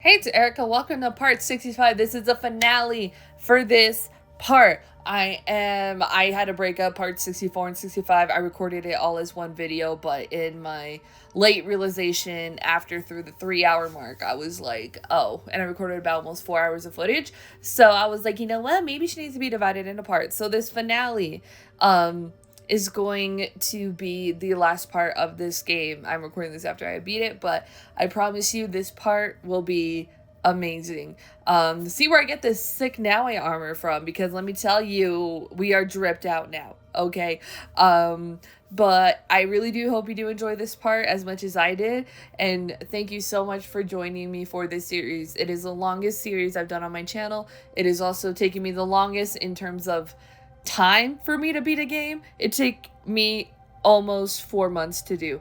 Hey, it's Erica. Welcome to part 65. This is the finale for this part. I had to break up part 64 and 65. I recorded it all as one video, but in my late realization after through the 3-hour mark, I was like, oh, and I recorded about almost 4 hours of footage. So I was like, you know what? Maybe she needs to be divided into parts. So this finale, is going to be the last part of this game. I'm recording this after I beat it, but I promise you this part will be amazing. See where I get this sick Nowie armor from, because let me tell you, we are dripped out now, okay? But I really do hope you do enjoy this part as much as I did, and thank you so much for joining me for this series. It is the longest series I've done on my channel. It is also taking me the longest in terms of time for me to beat a game. It took me almost 4 months to do.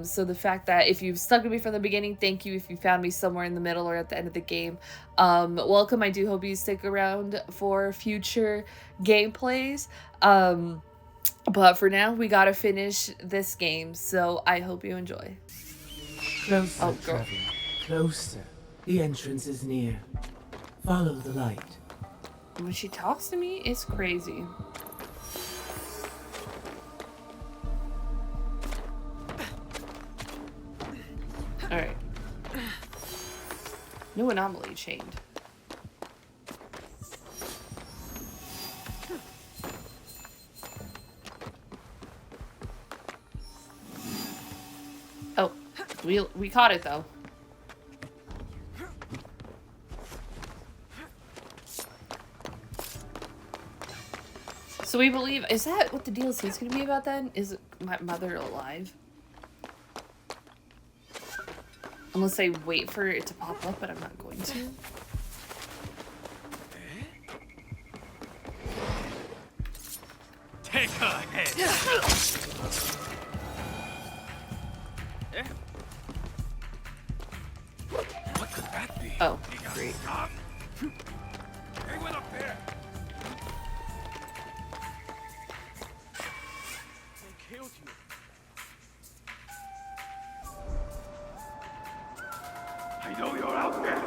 So the fact that if you've stuck with me from the beginning, thank you. If you found me somewhere in the middle or at the end of the game, welcome. I do hope you stick around for future gameplays. But for now, we gotta finish this game, so I hope you enjoy. Closer, Oh, girl. Trevor. Closer. The entrance is near. Follow the light. When she talks to me, it's crazy. Alright. New anomaly chained. Oh, we caught it though. So we believe, is that what the DLC is going to be about then? Is my mother alive? Unless I wait for it to pop up, but I'm not going to. Take her head. What could that be? Oh, great. They went up there. They killed you. I know you're out there.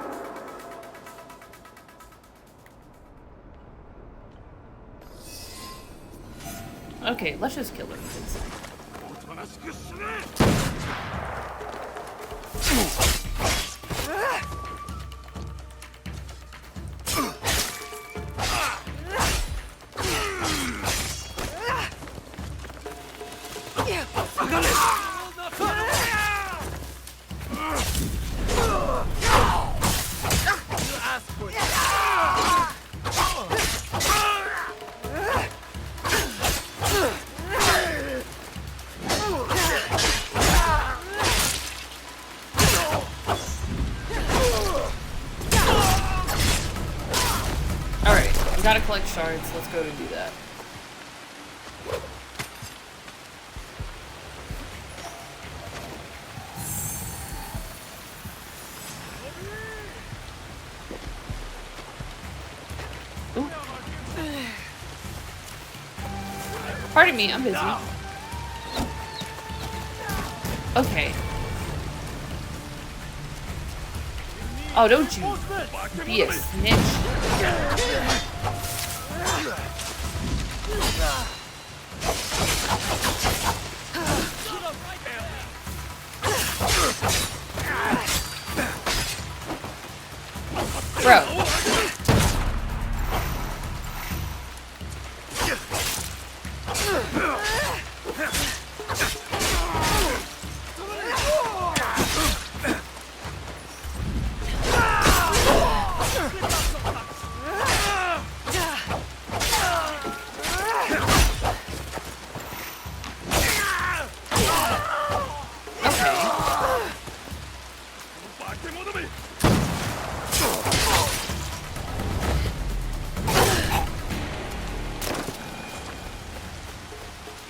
Okay, let's just kill her. Please. Alright, we gotta collect shards. Let's go and do that. Ooh. Pardon me, I'm busy. Okay. Oh, don't you be a snitch. Bro.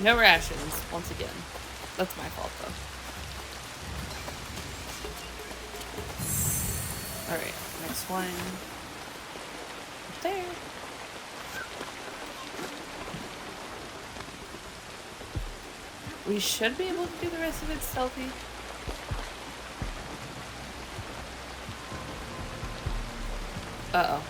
No rations, once again. That's my fault, though. Alright, next one. Up there. We should be able to do the rest of it stealthy. Uh-oh.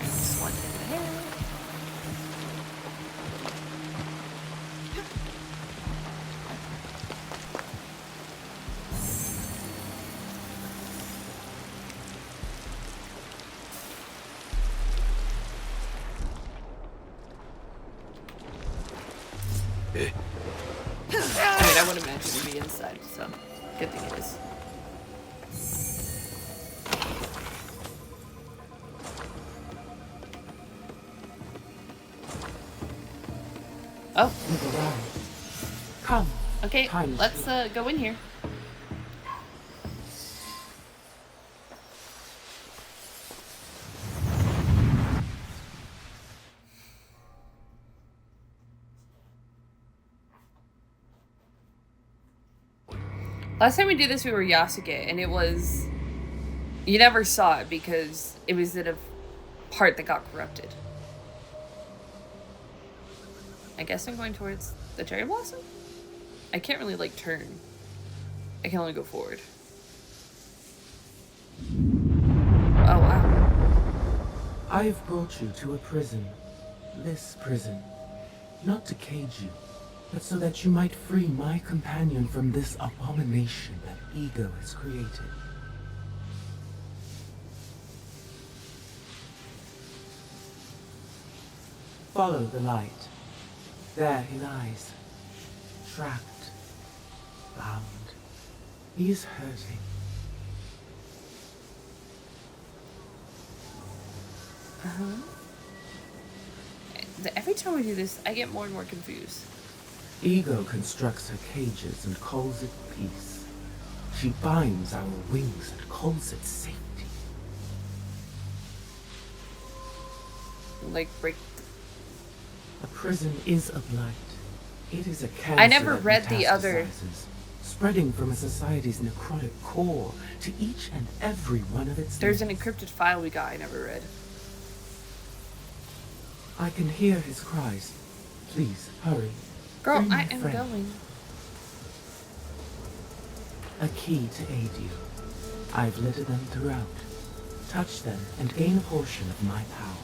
This one in there. I mean, I would imagine it'd be inside, so good thing it is. Oh, You've arrived. Come. okay, Time is let's short. go in here. Last time we did this, we were Yasuke, and it was... You never saw it because it was in a part that got corrupted. I guess I'm going towards the cherry blossom? I can't really, like, turn. I can only go forward. Oh, wow. I have brought you to a prison. This prison. Not to cage you, but so that you might free my companion from this abomination that ego has created. Follow the light. There he lies. Trapped. Bound. He is hurting. Every time we do this, I get more and more confused. Ego constructs her cages and calls it peace. She binds our wings and calls it safety. Like, break... A prison is a blight. It is a cancer I never that read the other... metastasizes, spreading from a society's necrotic core to each and every one of its There's an members. encrypted file we got I never read. I can hear his cries. Please, hurry. Girl, Free my I am friend. going. A key to aid you. I've littered them throughout. Touch them and gain a portion of my power.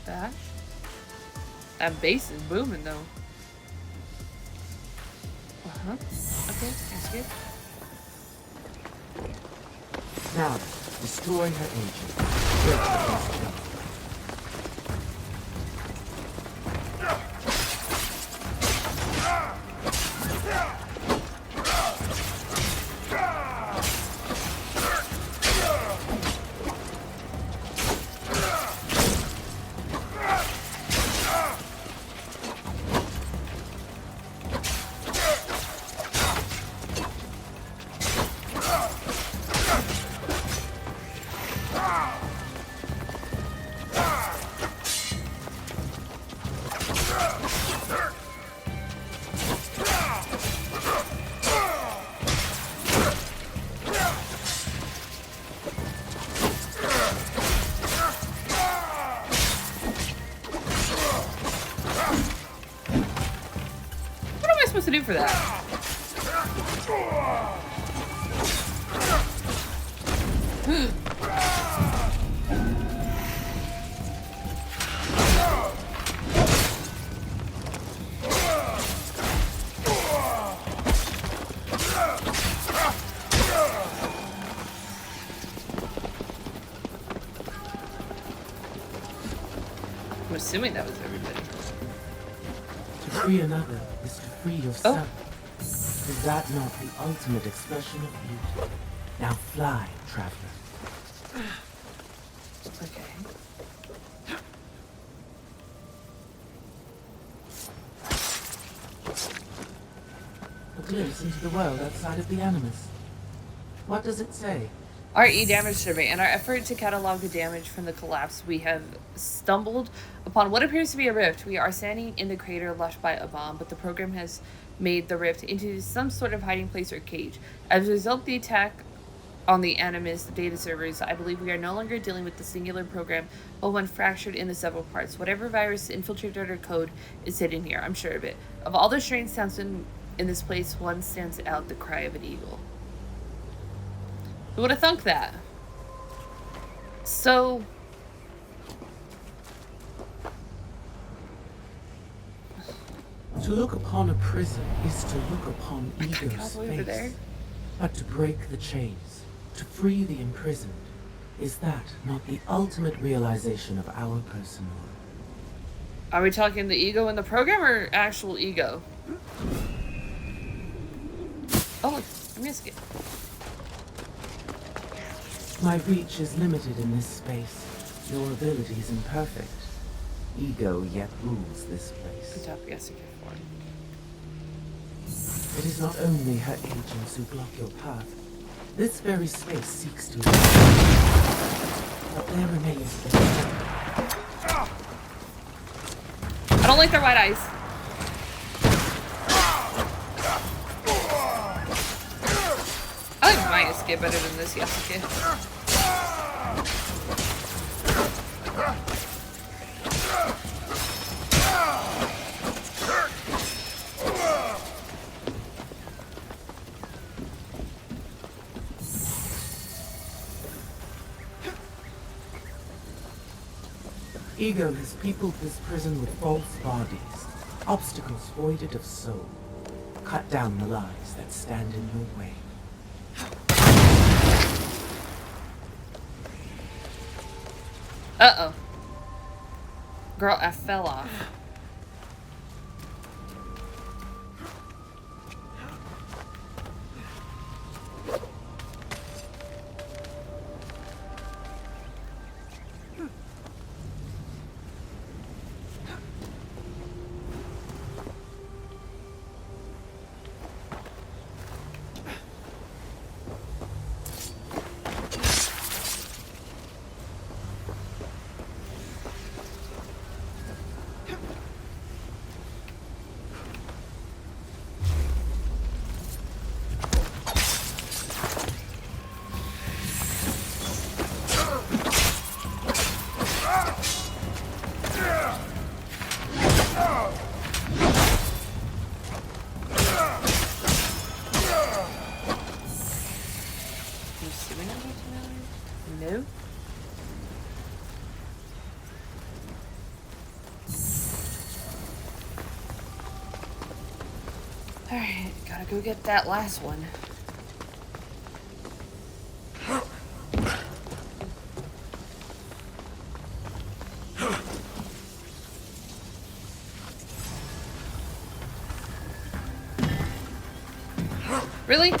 That. That bass is booming though. Okay, that's good. Now, destroy her agent. Break the beast down. What am I supposed to do for that? I'm assuming that was everybody. To free another is to free yourself. Is that not the ultimate expression of beauty? Now fly, traveler. Okay. A glimpse into the world outside of the Animus. What does it say? RE damage survey. In our effort to catalog the damage from the collapse, we have stumbled upon what appears to be a rift. We are standing in the crater left by a bomb, but the program has made the rift into some sort of hiding place or cage. As a result, the attack on the Animus data servers, I believe we are no longer dealing with the singular program, but one fractured into several parts. Whatever virus infiltrated our code is hidden here. I'm sure of it. Of all the strange sounds in this place, one stands out: the cry of an eagle. Who would have thunk that? So... To look upon a prison is to look upon ego's over there. face. But to break the chains, to free the imprisoned, is that not the ultimate realization of our personal? Are we talking the ego in the program or actual ego? Oh, look, I missed it. My reach is limited in this space. Your ability is imperfect. Ego yet rules this place. Good job, yes, you can afford. It is not only her agents who block your path. This very space seeks to... But there remains the... I don't like their white eyes. I like my Yasuke better than this Yasuke. Ego has peopled this prison with false bodies, obstacles voided of soul. Cut down the lies that stand in your way. Uh-oh. Girl, I fell off. No. Alright, gotta go get that last one. Really?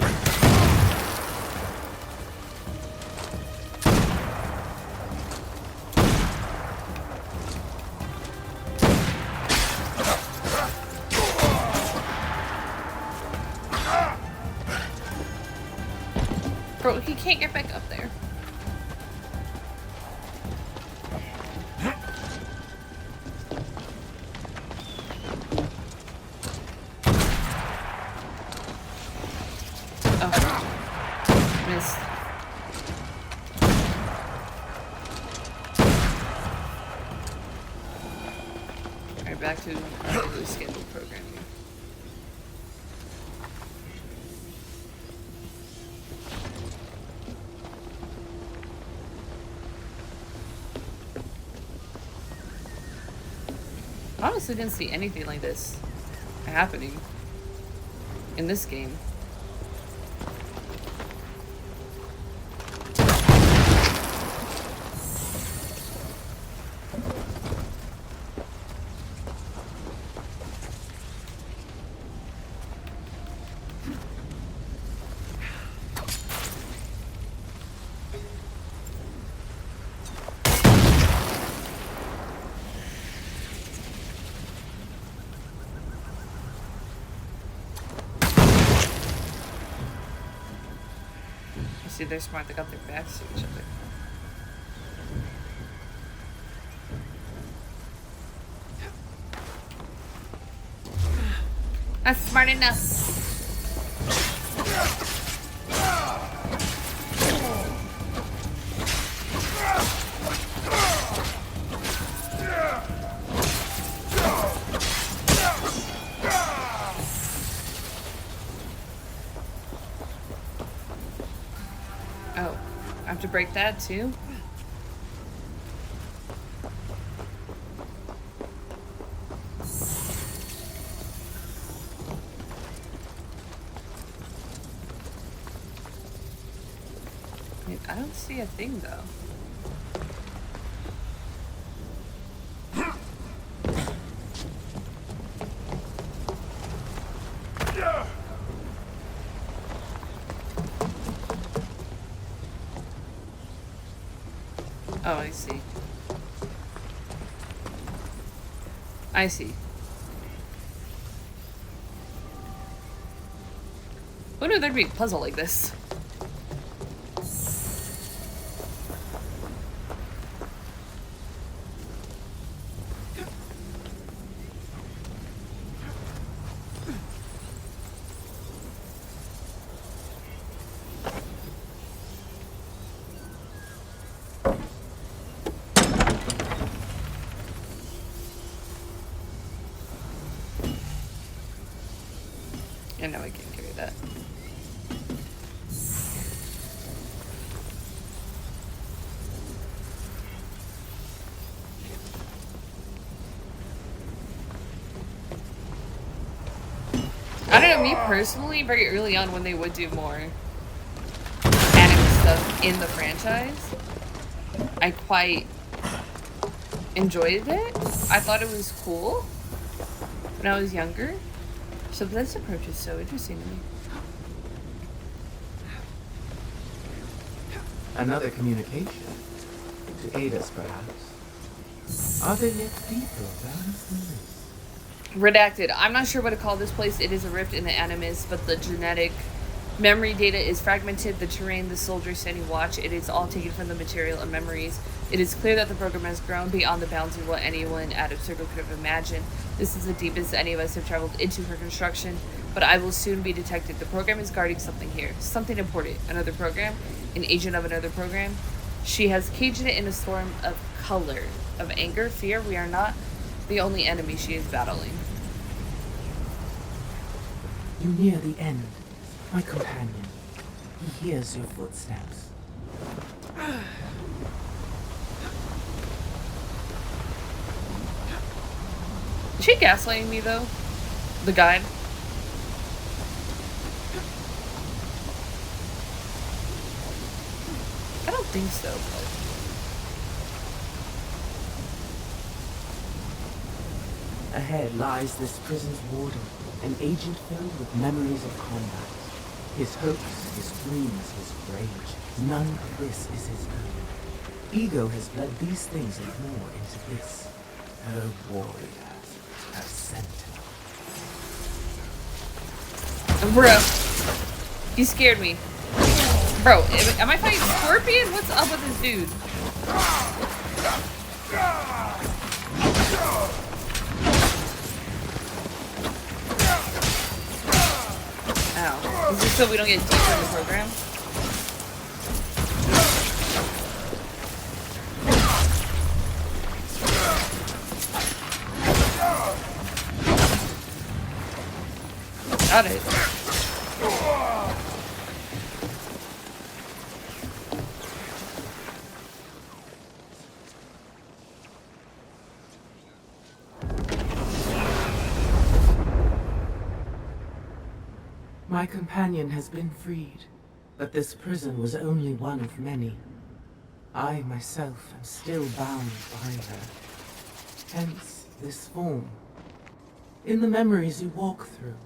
Bro, he can't get back up there. Oh. Missed. Alright, back to our regularly scheduled programming. I honestly didn't see anything like this happening in this game. See, they're smart. They got their backs to each other. That's smart enough. I have to break that too. I don't see a thing though. Oh, I see. I see. Who knew there'd be a puzzle like this? And now I can't carry that. I don't know, me personally, very early on when they would do more anime stuff in the franchise, I quite enjoyed it. I thought it was cool when I was younger. So this approach is so interesting to me. Another communication. To aid us, perhaps. Are there yet deeper bounds than this? Redacted. I'm not sure what to call this place. It is a rift in the Animus, but the genetic memory data is fragmented. The terrain, the soldiers standing watch, it is all taken from the material and memories. It is clear that the program has grown beyond the bounds of what anyone out of Circle could have imagined. This is the deepest any of us have traveled into her construction, but I will soon be detected. The program is guarding something here. Something important. Another program? An agent of another program? She has caged it in a storm of color, of anger, fear. We are not the only enemy she is battling. You near the end, my companion. He hears your footsteps. Is she gaslighting me though? The guide? I don't think so, but... Ahead lies this prison's warden, an agent filled with memories of combat. His hopes, his dreams, his rage, none of this is his own. Ego has bled these things and more into this, her warrior, her sentinel. Bro, he scared me. Bro, am I fighting Scorpion? What's up with this dude? Ow. Is this so we don't get deeper in the program? Got it. My companion has been freed, but this prison was only one of many. I myself am still bound by her. Hence, this form. In the memories you walk through,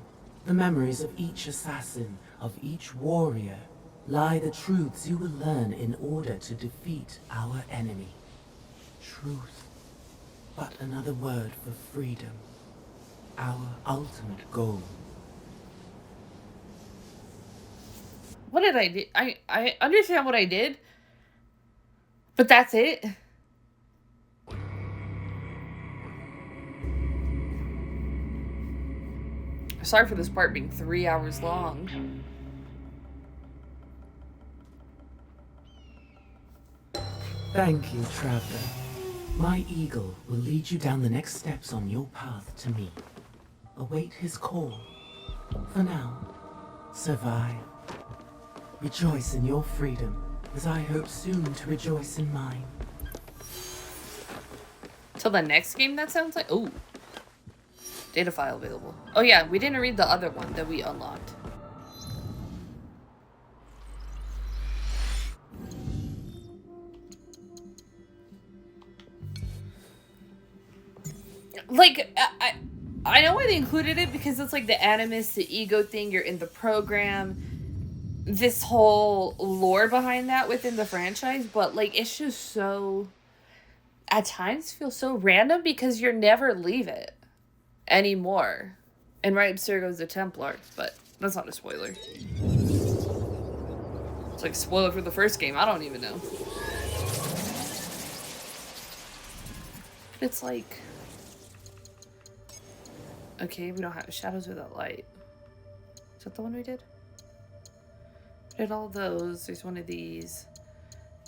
the memories of each assassin, of each warrior, lie the truths you will learn in order to defeat our enemy. Truth, but another word for freedom. Our ultimate goal. What did I do? I understand what I did, but that's it. Sorry for this part being 3 hours long. Thank you, traveler. My eagle will lead you down the next steps on your path to me. Await his call. For now, survive. Rejoice in your freedom as I hope soon to rejoice in mine. Till the next game, that sounds like. Oh. Data file available. Oh yeah, we didn't read the other one that we unlocked. Like, I know why they included it, because it's like the animus, the ego thing, you're in the program, this whole lore behind that within the franchise, but like, it's just so, at times feels so random because you're never leave it anymore. And right upstairs goes the Templar, but that's not a spoiler. It's like spoiler for the first game, I don't even know. It's like, okay, we don't have shadows without light. Is that the one we did? We did all those. There's one of these.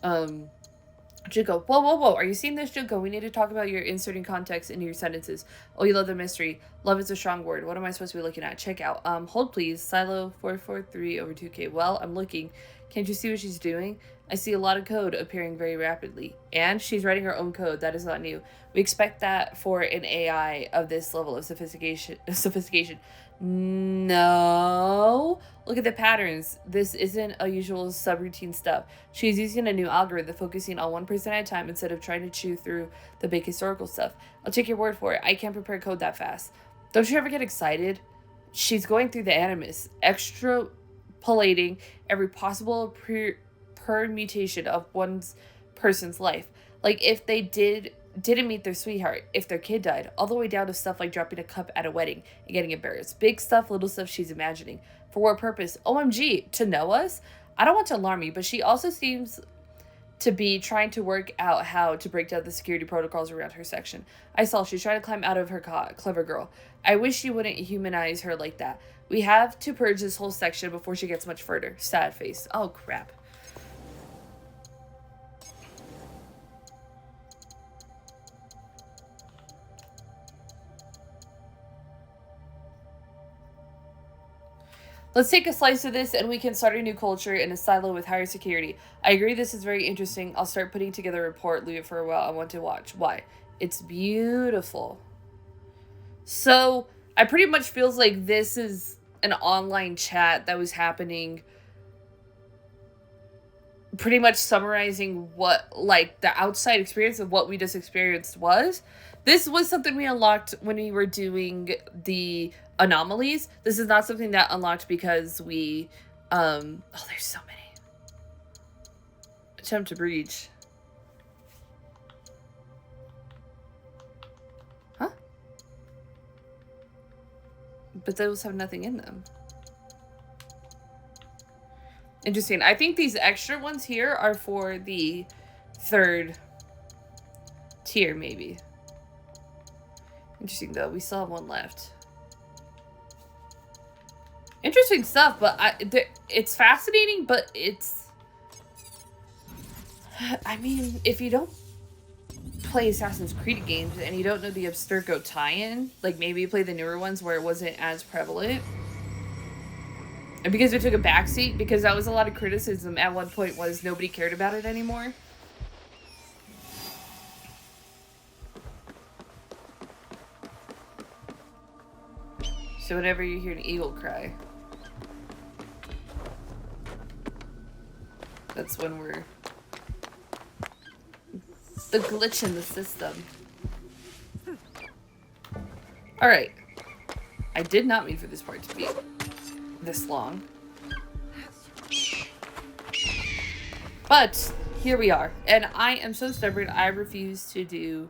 Junko. Whoa, whoa, whoa. Are you seeing this, Junko? We need to talk about your inserting context into your sentences. Oh, you love the mystery. Love is a strong word. What am I supposed to be looking at? Check out. Hold please. Silo 443 over 2K. Well, I'm looking. Can't you see what she's doing? I see a lot of code appearing very rapidly. And she's writing her own code. That is not new. We expect that for an AI of this level of sophistication. No. Look at the patterns. This isn't a usual subroutine stuff. She's using a new algorithm, focusing on one person at a time instead of trying to chew through the big historical stuff. I'll take your word for it. I can't prepare code that fast. Don't you ever get excited? She's going through the animus, extrapolating every possible permutation of one's person's life. Like if they didn't meet their sweetheart, if their kid died, all the way down to stuff like dropping a cup at a wedding and getting embarrassed. Big stuff, little stuff she's imagining. For what purpose? OMG, to know us? I don't want to alarm you, but she also seems to be trying to work out how to break down the security protocols around her section. I saw she's trying to climb out of her cot. Clever girl. I wish you wouldn't humanize her like that. We have to purge this whole section before she gets much further. Sad face. Oh, crap. Let's take a slice of this and we can start a new culture in a silo with higher security. I agree this is very interesting. I'll start putting together a report. Leave it for a while. I want to watch. Why? It's beautiful. So, I pretty much feels like this is an online chat that was happening. Pretty much summarizing what, like, the outside experience of what we just experienced was. This was something we unlocked when we were doing the anomalies. This is not something that unlocked because we oh, there's so many. Attempt to breach. Huh? But those have nothing in them. Interesting. I think these extra ones here are for the third tier, maybe. Interesting, though. We still have one left. Interesting stuff, but it's fascinating, but it's... I mean, if you don't play Assassin's Creed games and you don't know the Abstergo tie-in, like maybe you play the newer ones where it wasn't as prevalent, and because we took a backseat, because that was a lot of criticism at one point, was nobody cared about it anymore. So whenever you hear an eagle cry, that's when we're... the glitch in the system. Alright. I did not mean for this part to be this long. But here we are. And I am so stubborn, I refuse to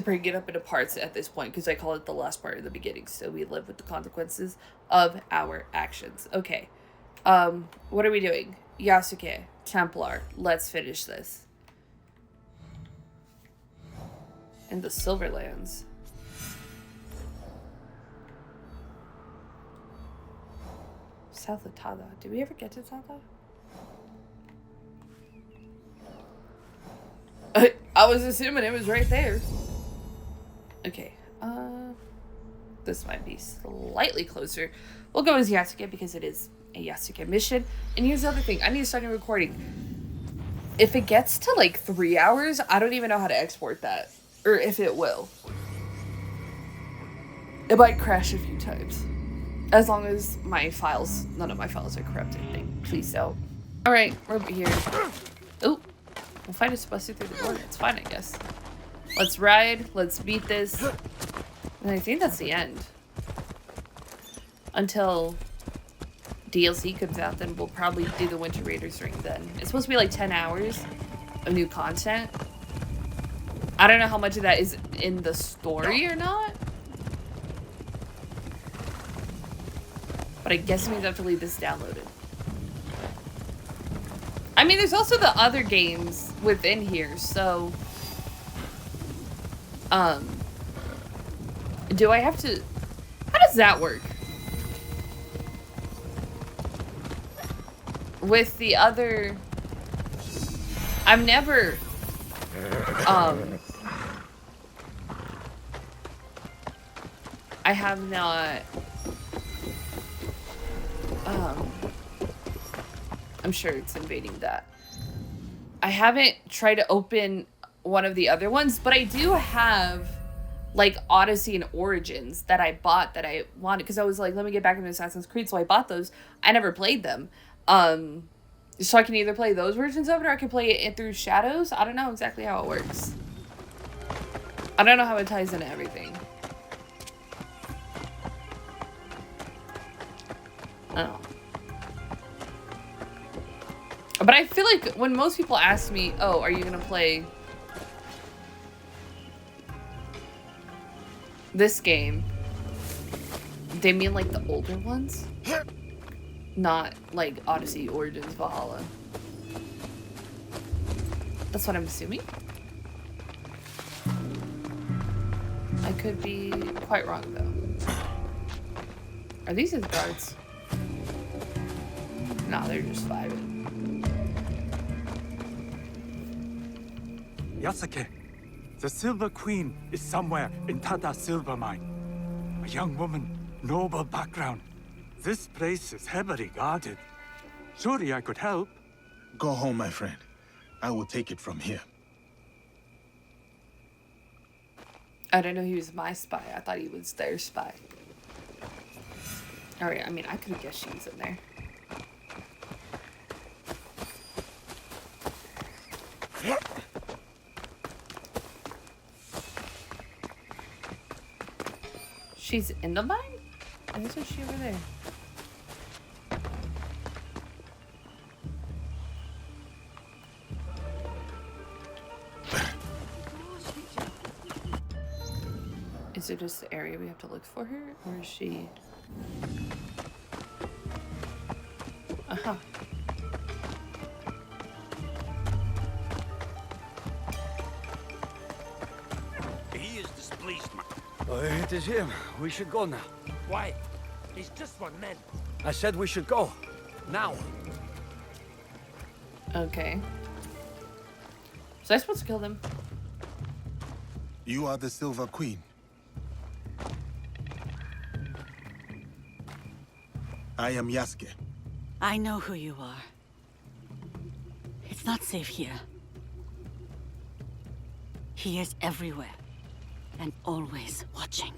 break it up into parts at this point, because I call it the last part of the beginning, so we live with the consequences of our actions. Okay. What are we doing? Yasuke, Templar. Let's finish this. In the Silverlands. South of Tada. Did we ever get to Tada? I was assuming it was right there. Okay. This might be slightly closer. We'll go as Yasuke because it is a Yasuke mission. And here's the other thing. I need to start a recording. If it gets to like 3 hours, I don't even know how to export that. Or if it will. It might crash a few times. As long as my files, none of my files are corrupted. Please don't. Alright, we're over here. Oh, we'll find us busted through the door. It's fine, I guess. Let's ride. Let's beat this. And I think that's the end. Until DLC comes out, then we'll probably do the Winter Raiders ring then. It's supposed to be like 10 hours of new content. I don't know how much of that is in the story or not. But I guess it means I have to leave this downloaded. I mean, there's also the other games within here, so... do I have to... How does that work? With the other... I've never... I have not... I'm sure it's invading that. I haven't tried to open one of the other ones, but I do have like Odyssey and Origins that I bought that I wanted because I was like, let me get back into Assassin's Creed, so I bought those. I never played them. So I can either play those versions of it or I can play it through Shadows. I don't know exactly how it works. I don't know how it ties into everything. I don't know. But I feel like when most people ask me, oh, are you gonna play this game? They mean like the older ones? Not like Odyssey, Origins, Valhalla. That's what I'm assuming. I could be quite wrong though. Are these his guards? Nah, they're just vibing. Yasuke, the Silver Queen is somewhere in Tada's silver mine. A young woman, noble background. This place is heavily guarded. Surely I could help. Go home, my friend. I will take it from here. I didn't know he was my spy. I thought he was their spy. Alright, I mean, I could have guessed she was in there. She's in the mine? I guess she over there. Is it just the area we have to look for her? Or is she... Uh-huh. He is displeased, man. It is him. We should go now. Why? He's just one man. I said we should go. Now. Okay. So I'm supposed to kill them? You are the Silver Queen. I am Yasuke. I know who you are. It's not safe here. He is everywhere. And always watching.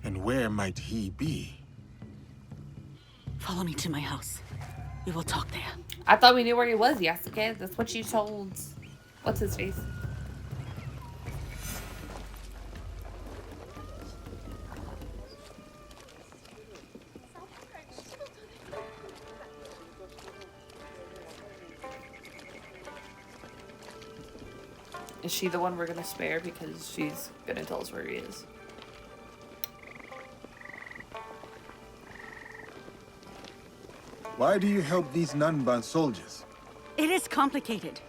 And where might he be? Follow me to my house. We will talk there. I thought we knew where he was, Yasuke. That's what you told... What's his face? Is she the one we're gonna spare because she's gonna tell us where he is? Why do you help these Nanban soldiers? It is complicated.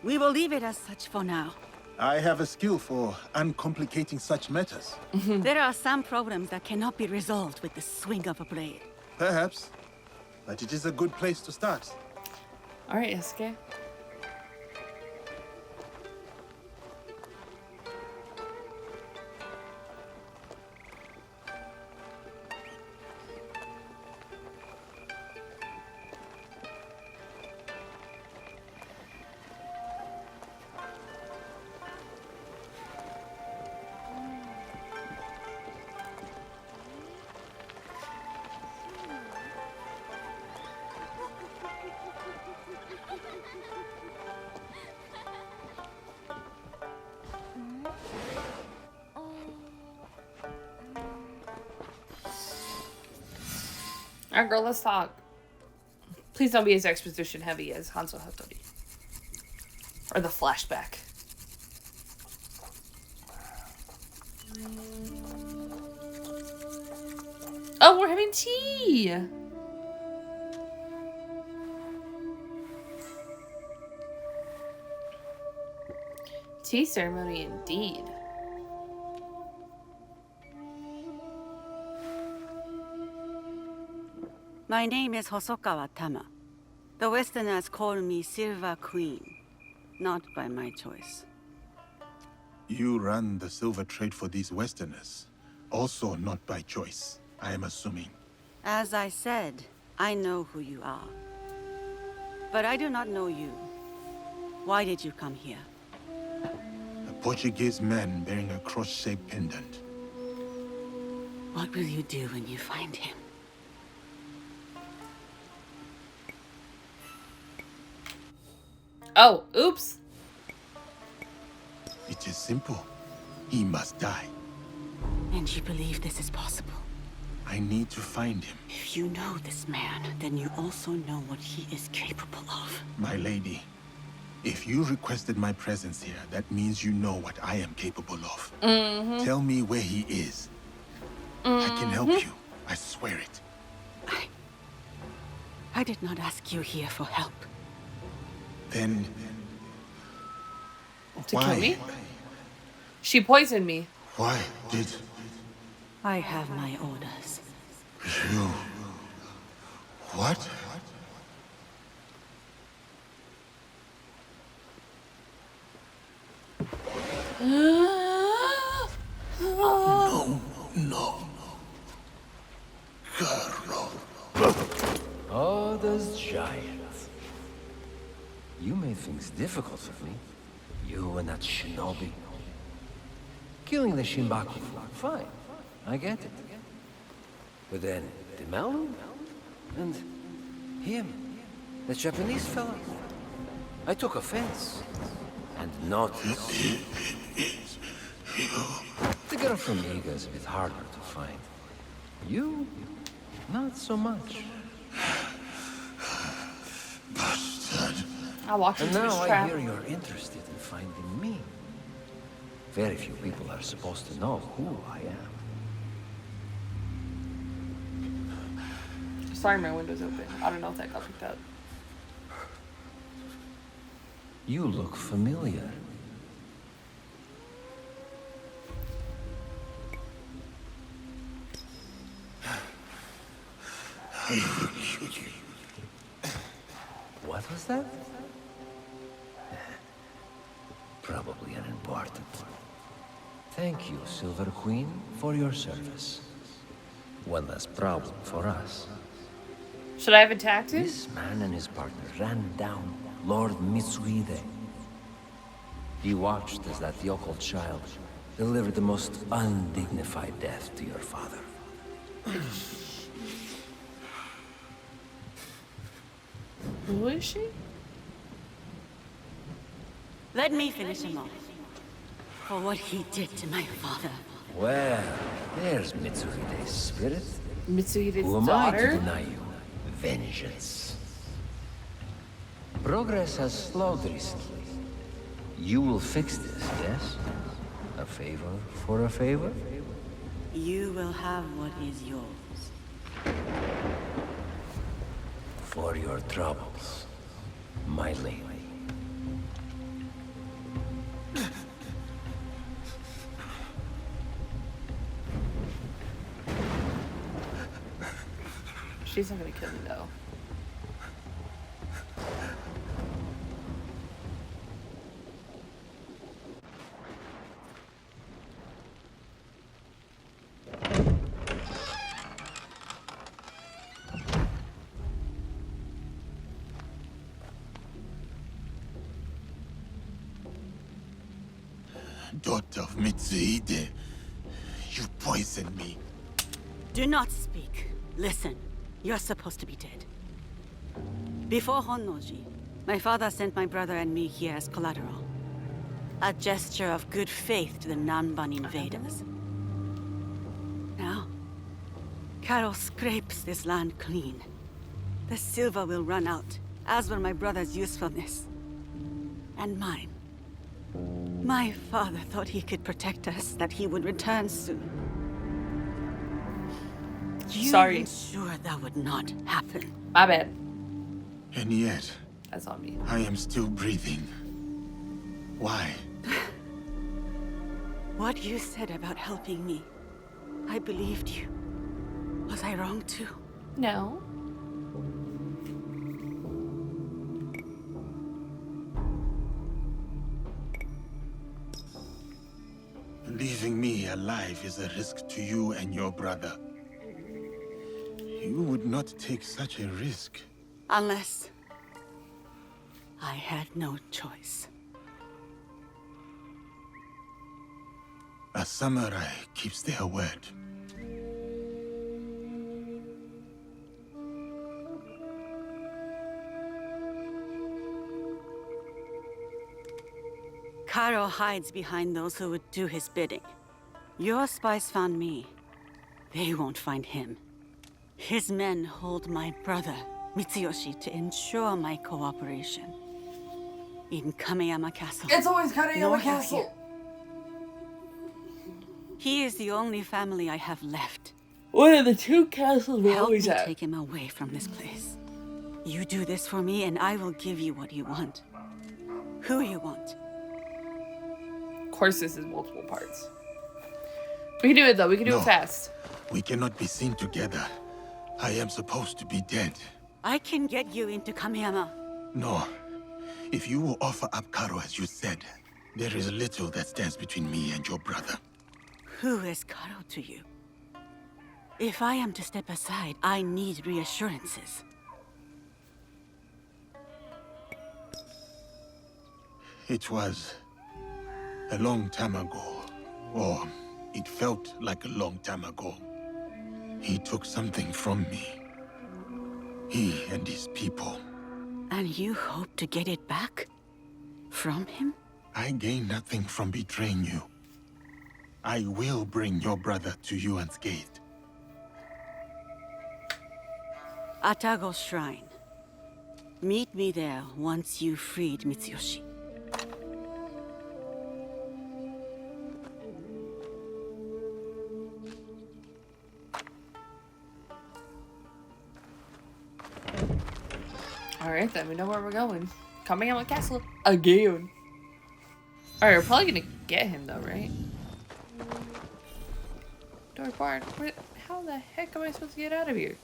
We will leave it as such for now. I have a skill for uncomplicating such matters. There are some problems that cannot be resolved with the swing of a blade. Perhaps. But it is a good place to start. Alright, Yasuke. Alright, girl, let's talk. Please don't be as exposition heavy as Hanzo Hattori. Or the flashback. Oh, we're having tea! Tea ceremony indeed. My name is Hosokawa Tama. The Westerners call me Silver Queen, not by my choice. You run the silver trade for these Westerners. Also not by choice, I am assuming. As I said, I know who you are. But I do not know you. Why did you come here? A Portuguese man bearing a cross-shaped pendant. What will you do when you find him? Oh, oops. It is simple. He must die. And you believe this is possible? I need to find him. If you know this man, then you also know what he is capable of. My lady, if you requested my presence here, that means you know what I am capable of. Tell me where he is. I can help you. I swear it. I did not ask you here for help. Then... To kill me? She poisoned me. Why did I have my orders. you... What? No. Carlo. Oh, those giants. You made things difficult for me. You and that shinobi. Killing the Shinbaku, fine. I get it. But then, the Malu? And him, the Japanese fella. I took offense. And not... The girl from Iga is a bit harder to find. You, not so much. Bastard. I walked And into his now I trap. hear you're interested in finding me. Very few people are supposed to know who I am. Sorry, my window's open. I don't know if that got picked up. You look familiar. What was that? Probably unimportant. Thank you, Silver Queen, for your service. One less problem for us. Should I have attacked him? This man and his partner ran down Lord Mitsuhide. He watched as that yokel child delivered the most undignified death to your father. Who is she? Let me finish him off. For what he did to my father. Well, there's Mitsuhide's spirit. Mitsuhide's Who am I to daughter? deny you? Vengeance. Progress has slowed recently. You will fix this, yes? A favor for a favor? You will have what is yours. For your troubles, my lady. She's not gonna kill me though. Daughter of Mitsuhide, you poisoned me. Do not speak. Listen. You're supposed to be dead. Before Honnoji, my father sent my brother and me here as collateral. A gesture of good faith to the Nanban invaders. Now, Carol scrapes this land clean, the silver will run out, as will my brother's usefulness. And mine. My father thought he could protect us, that he would return soon. You Sorry. ensured that would not happen. My bad. And yet, That's on me. I am still breathing. Why? What you said about helping me, I believed you. Was I wrong too? No. Leaving me alive is a risk to you and your brother. You would not take such a risk. Unless I had no choice. A samurai keeps their word. Karo hides behind those who would do his bidding. Your spies found me. They won't find him. His men hold my brother, Mitsuyoshi, to ensure my cooperation. In Kameyama Castle. It's always Kameyama north of Castle. here. He is the only family I have left. One of the two castles we Help me always have. take him away from this place. You do this for me, and I will give you what you want. Who you want. Of course, this is multiple parts. We can do it though. We can do No. it fast. We cannot be seen together. I am supposed to be dead. I can get you into Kameyama. No. If you will offer up Karo as you said, there is little that stands between me and your brother. Who is Karo to you? If I am to step aside, I need reassurances. It was a long time ago, or it felt like a long time ago. He took something from me. He and his people. And you hope to get it back? From him? I gain nothing from betraying you. I will bring your brother to you unscathed. Atago Shrine. Meet me there once you freed Mitsuyoshi. Alright, then we know where we're going. Kameyama Castle again. Alright, we're probably gonna get him though, right? Door barred. How the heck am I supposed to get out of here?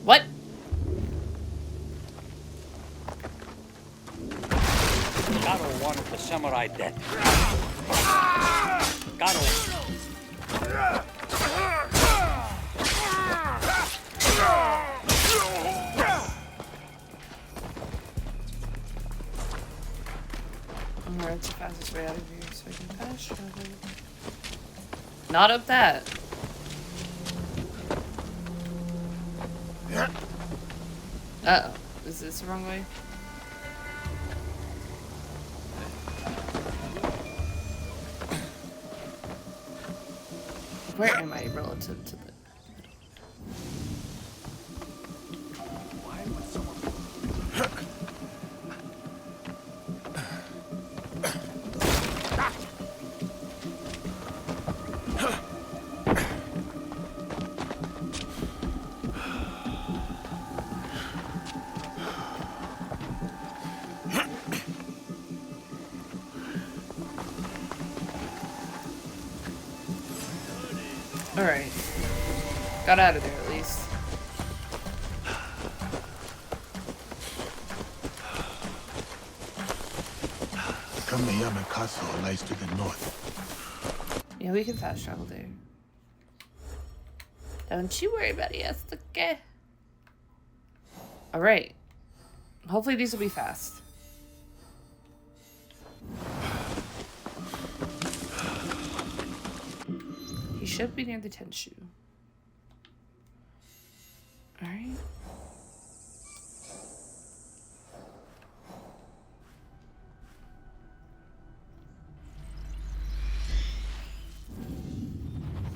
What? Garo wanted the samurai dead. Garo. Alright, it's the fastest way out of here so I can fast travel. Not up that. Uh-oh. Is this the wrong way? Where am I relative to the... Alright. Got out of there at least. Kameyama Castle lies to the north. Yeah, we can fast travel there. Don't you worry about it, Yasuke. Alright. Hopefully these will be fast. He should be near the Tenshu. Alright.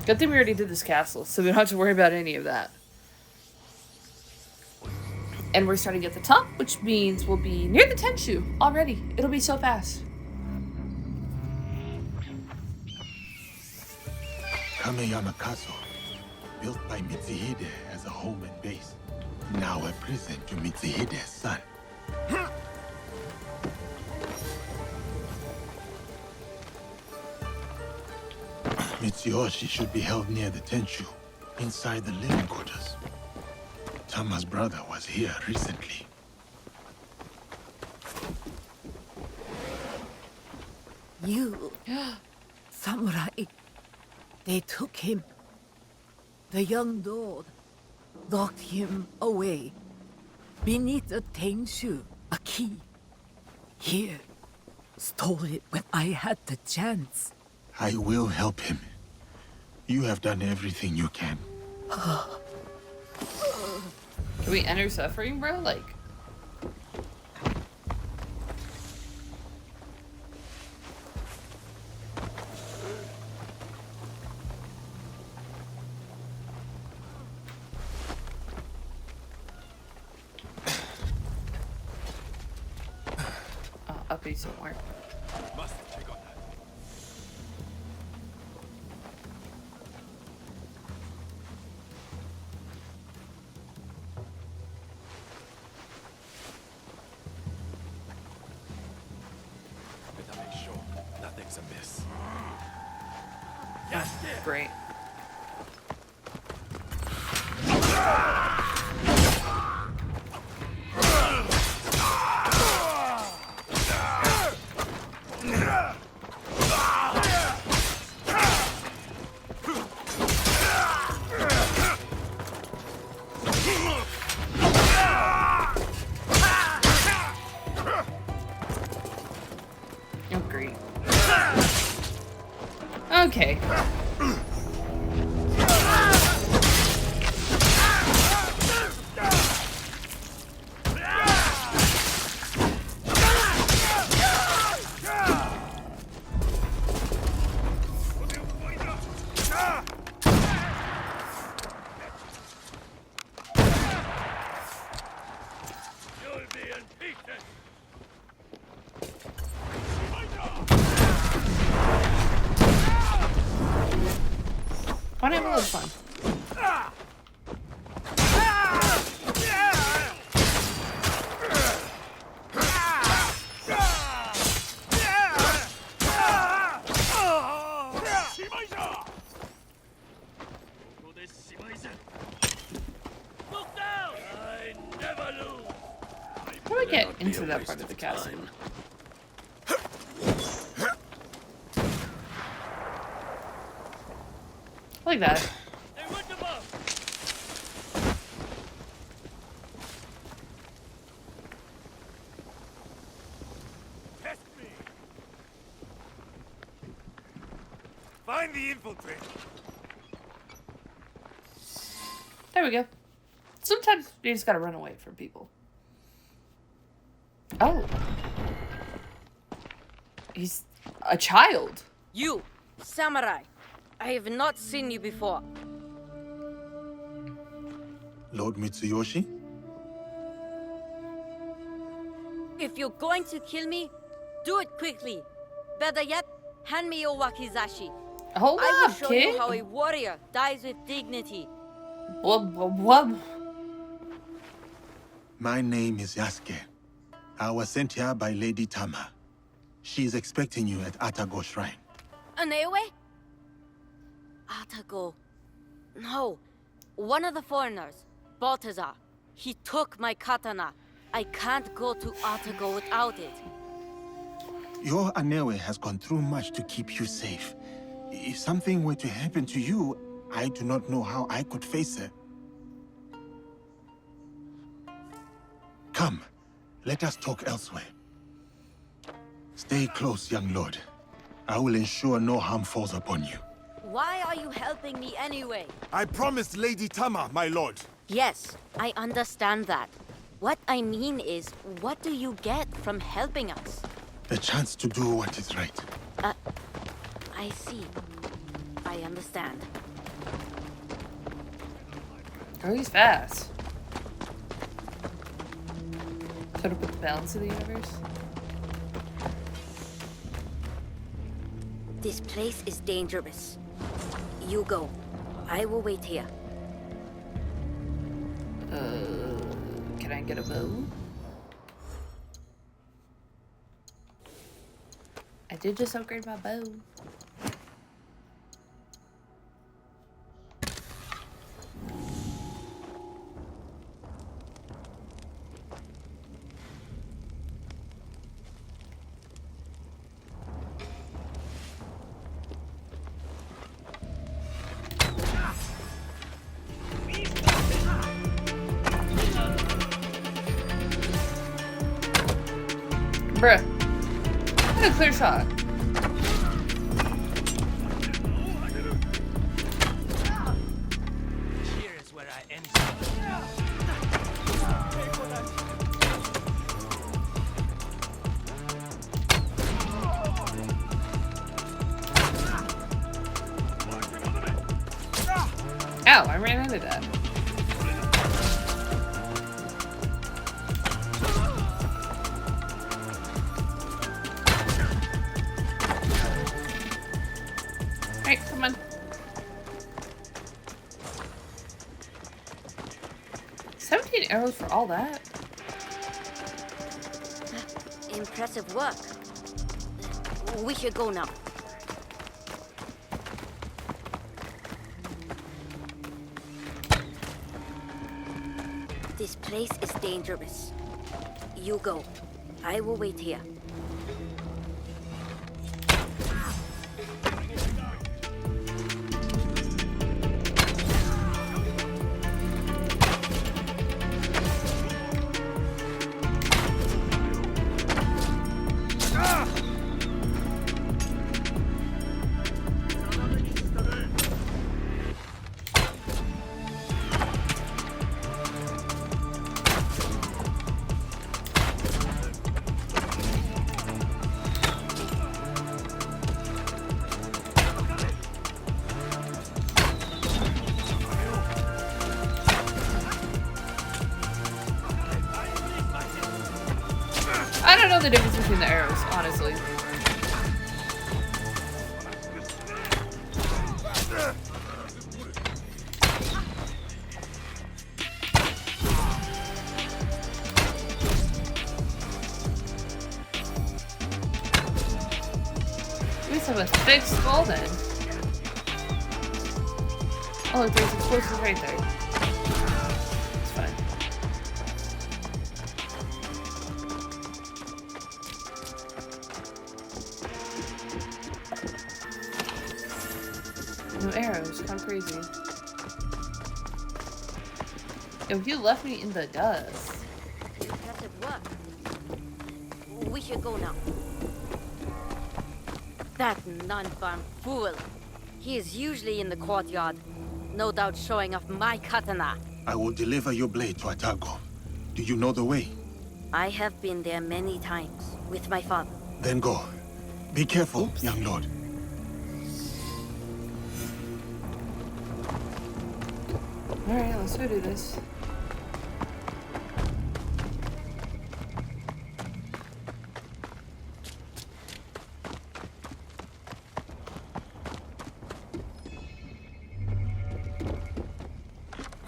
Good thing we already did this castle, so we don't have to worry about any of that. And we're starting at the top, which means we'll be near the Tenshu already. It'll be so fast. Kameyama Castle, built by Mitsuhide as a home and base. Now a prison to Mitsuhide's son. Mitsuyoshi should be held near the Tenshu, inside the living quarters. Tama's brother was here recently. You, samurai, they took him. The young lord locked him away beneath the Tenshu, a key. Here, stole it when I had the chance. I will help him. You have done everything you can. Can we enter suffering, bro? Like... Oh, up here somewhere. Must check on that. Better make sure nothing's amiss. Great. Oh, great. Okay. Why not have a little fun? How do I get into that part of the castle? Like that. Test me. Find the infiltrator. There we go. Sometimes you just gotta run away from people. Oh. He's a child. You, samurai. I have not seen you before. Lord Mitsuyoshi? If you're going to kill me, do it quickly. Better yet, hand me your wakizashi. Hold I will up, show kid. you how a warrior dies with dignity. What? My name is Yasuke. I was sent here by Lady Tama. She is expecting you at Atago Shrine. An Airwreckah? Atago. No. One of the foreigners, Baltazar. He took my katana. I can't go to Atago without it. Your Anewe has gone through much to keep you safe. If something were to happen to you, I do not know how I could face her. Come, let us talk elsewhere. Stay close, young lord. I will ensure no harm falls upon you. Why are you helping me anyway? I promised Lady Tama, my lord. Yes, I understand that. What I mean is, what do you get from helping us? The chance to do what is right. I see. I understand. Oh, he's fast. Could have put the balance of the universe. This place is dangerous. You go. I will wait here. Can I get a bow? I did just upgrade my bow. Bruh. What a clear shot. Here is where I end. Ow, I ran into that. Alright, come on. 17 arrows for all that? Impressive work. We should go now. This place is dangerous. You go. I will wait here. I don't know the difference between the arrows, honestly. We just have a thick skull then. Oh, look, there's explosives right there. It's fine. No arrows, how crazy. Yo, you left me in the dust. Impressive work. We should go now. That non-farm fool. He is usually in the courtyard. No doubt showing off my katana. I will deliver your blade to Atago. Do you know the way? I have been there many times with my father. Then go. Be careful, young lord. Alright, let's go do this.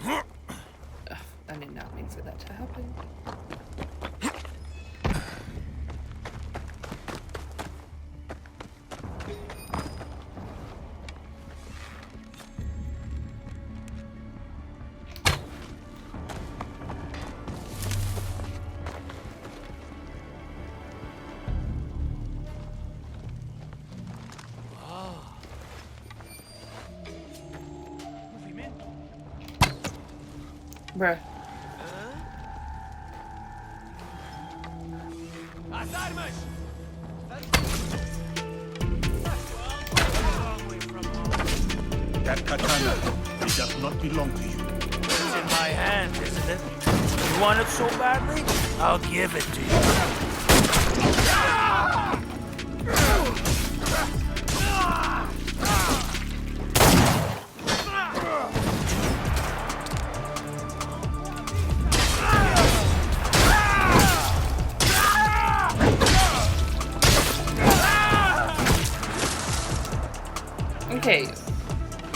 Ugh, I did not mean for that to happen. Bruh. That katana, it does not belong to you. It's in my hand, isn't it? You want it so badly? I'll give it to you.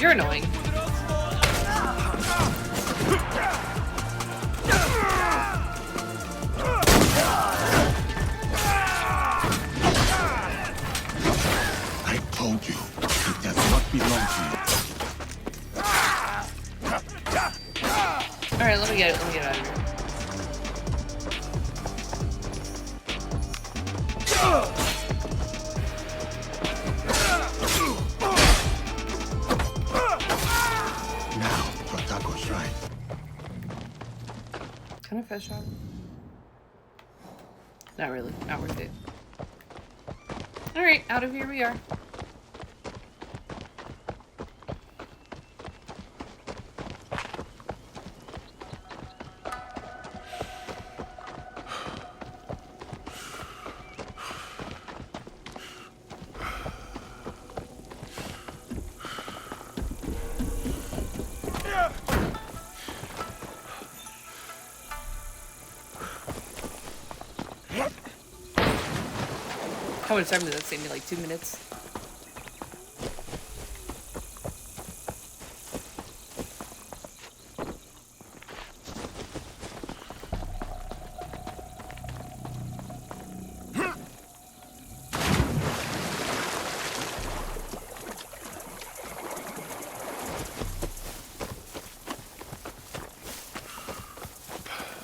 You're annoying. I told you, it does not belong to you. Alright, let me get it. Let me get it out of here. Now, Protako Shrine. Can I fish out? Not really. Not worth it. Alright, out of here we are. How much time did that save me? Like 2 minutes?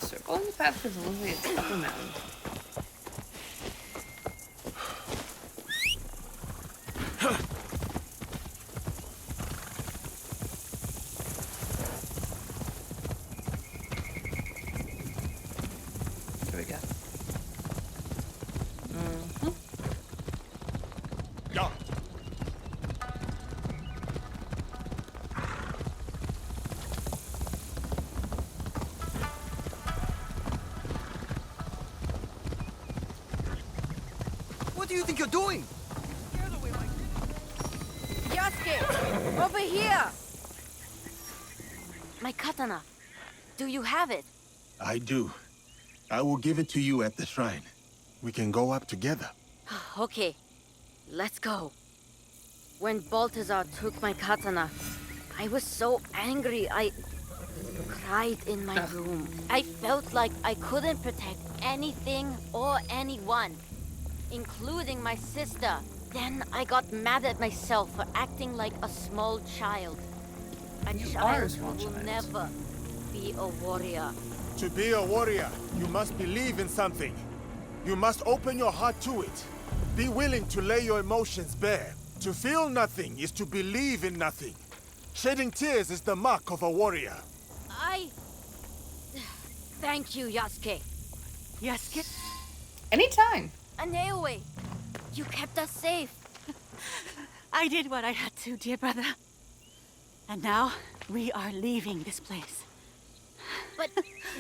Circle in the path because it looks like it's up a mountain. Here we go. Yeah. What do you think you're doing? Yasuke! Over here! My katana. Do you have it? I do. I will give it to you at the shrine. We can go up together. Okay, let's go. When Balthazar took my katana, I was so angry I cried in my room. I felt like I couldn't protect anything or anyone, including my sister. Then I got mad at myself for acting like a small child. A You are a child small who will child. never be a warrior. To be a warrior, you must believe in something. You must open your heart to it. Be willing to lay your emotions bare. To feel nothing is to believe in nothing. Shedding tears is the mark of a warrior. Thank you, Yasuke. Yasuke? Anytime. An Airwreckah. You kept us safe. I did what I had to, dear brother. And now, we are leaving this place. But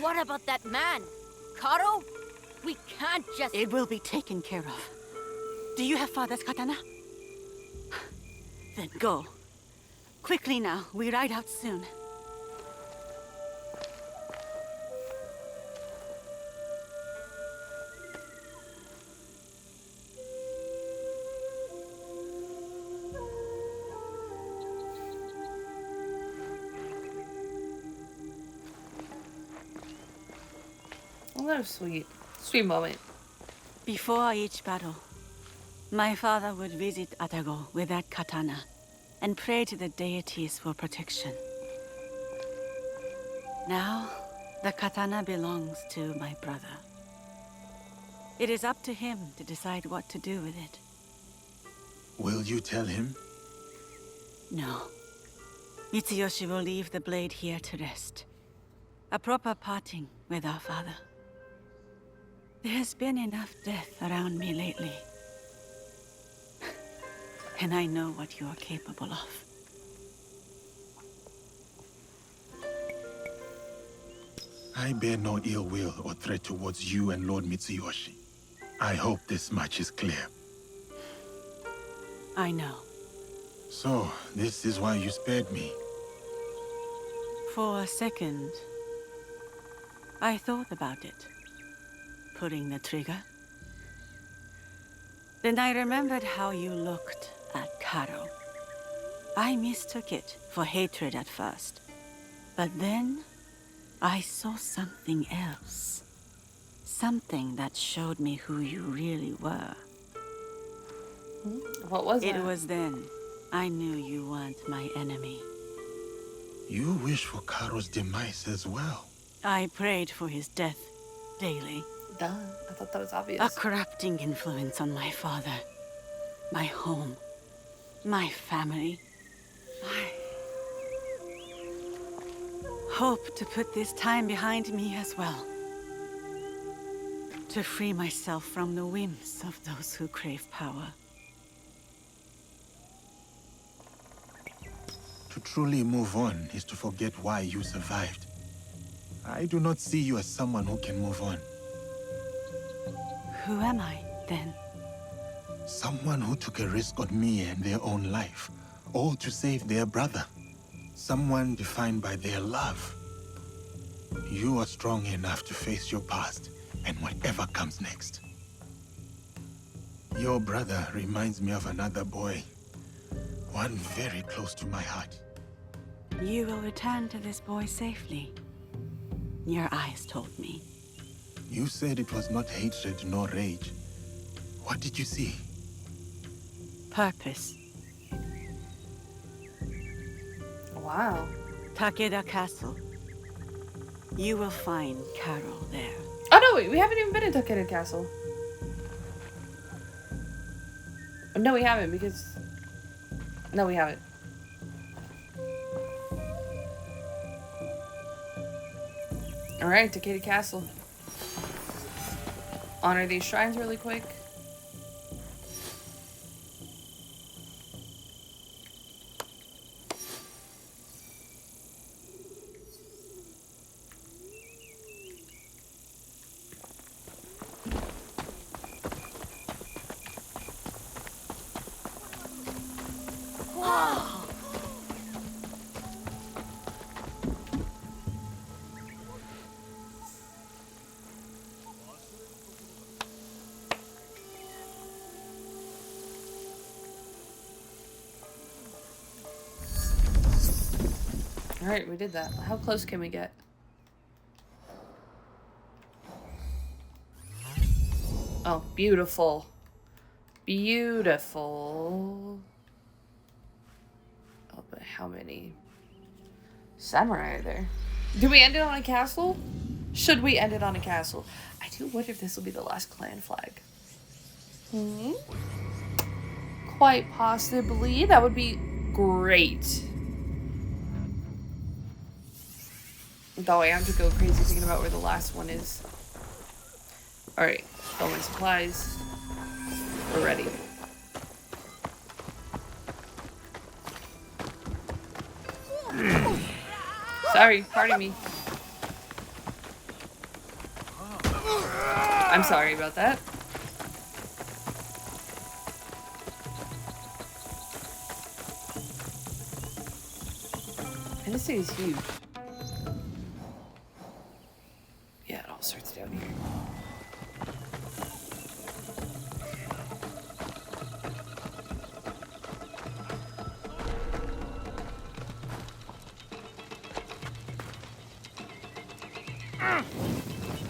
what about that man? Karo? We can't just... It will be taken care of. Do you have father's katana? Then go. Quickly now, we ride out soon. Oh, that was sweet. Sweet moment. Before each battle, my father would visit Atago with that katana and pray to the deities for protection. Now, the katana belongs to my brother. It is up to him to decide what to do with it. Will you tell him? No. Mitsuyoshi will leave the blade here to rest. A proper parting with our father. There has been enough death around me lately. And I know what you are capable of. I bear no ill will or threat towards you and Lord Mitsuyoshi. I hope this much is clear. I know. So, this is why you spared me. For a second, I thought about it. Pulling the trigger. Then I remembered how you looked at Karo. I mistook it for hatred at first. But then, I saw something else. Something that showed me who you really were. What was it? It was then I knew you weren't my enemy. You wish for Karo's demise as well. I prayed for his death daily. Duh. I thought that was obvious. A corrupting influence on my father, my home, my family. I hope to put this time behind me as well. To free myself from the whims of those who crave power. To truly move on is to forget why you survived. I do not see you as someone who can move on. Who am I, then? Someone who took a risk on me and their own life, all to save their brother. Someone defined by their love. You are strong enough to face your past and whatever comes next. Your brother reminds me of another boy. One very close to my heart. You will return to this boy safely. Your eyes told me. You said it was not hatred nor rage. What did you see? Purpose. Wow. Takeda Castle. You will find Carol there. Oh no, wait, we haven't even been in Takeda Castle. No, we haven't because... No, we haven't. Alright, Takeda Castle. Honor these shrines really quick. Alright, we did that. How close can we get? Oh, beautiful. Beautiful. Oh, but how many samurai are there? Do we end it on a castle? Should we end it on a castle? I do wonder if this will be the last clan flag. Quite possibly. That would be great. Though I am to go crazy thinking about where the last one is. Alright, fill my supplies. We're ready. Sorry, pardon me. I'm sorry about that. And this thing is huge. Yeah, it all starts down here.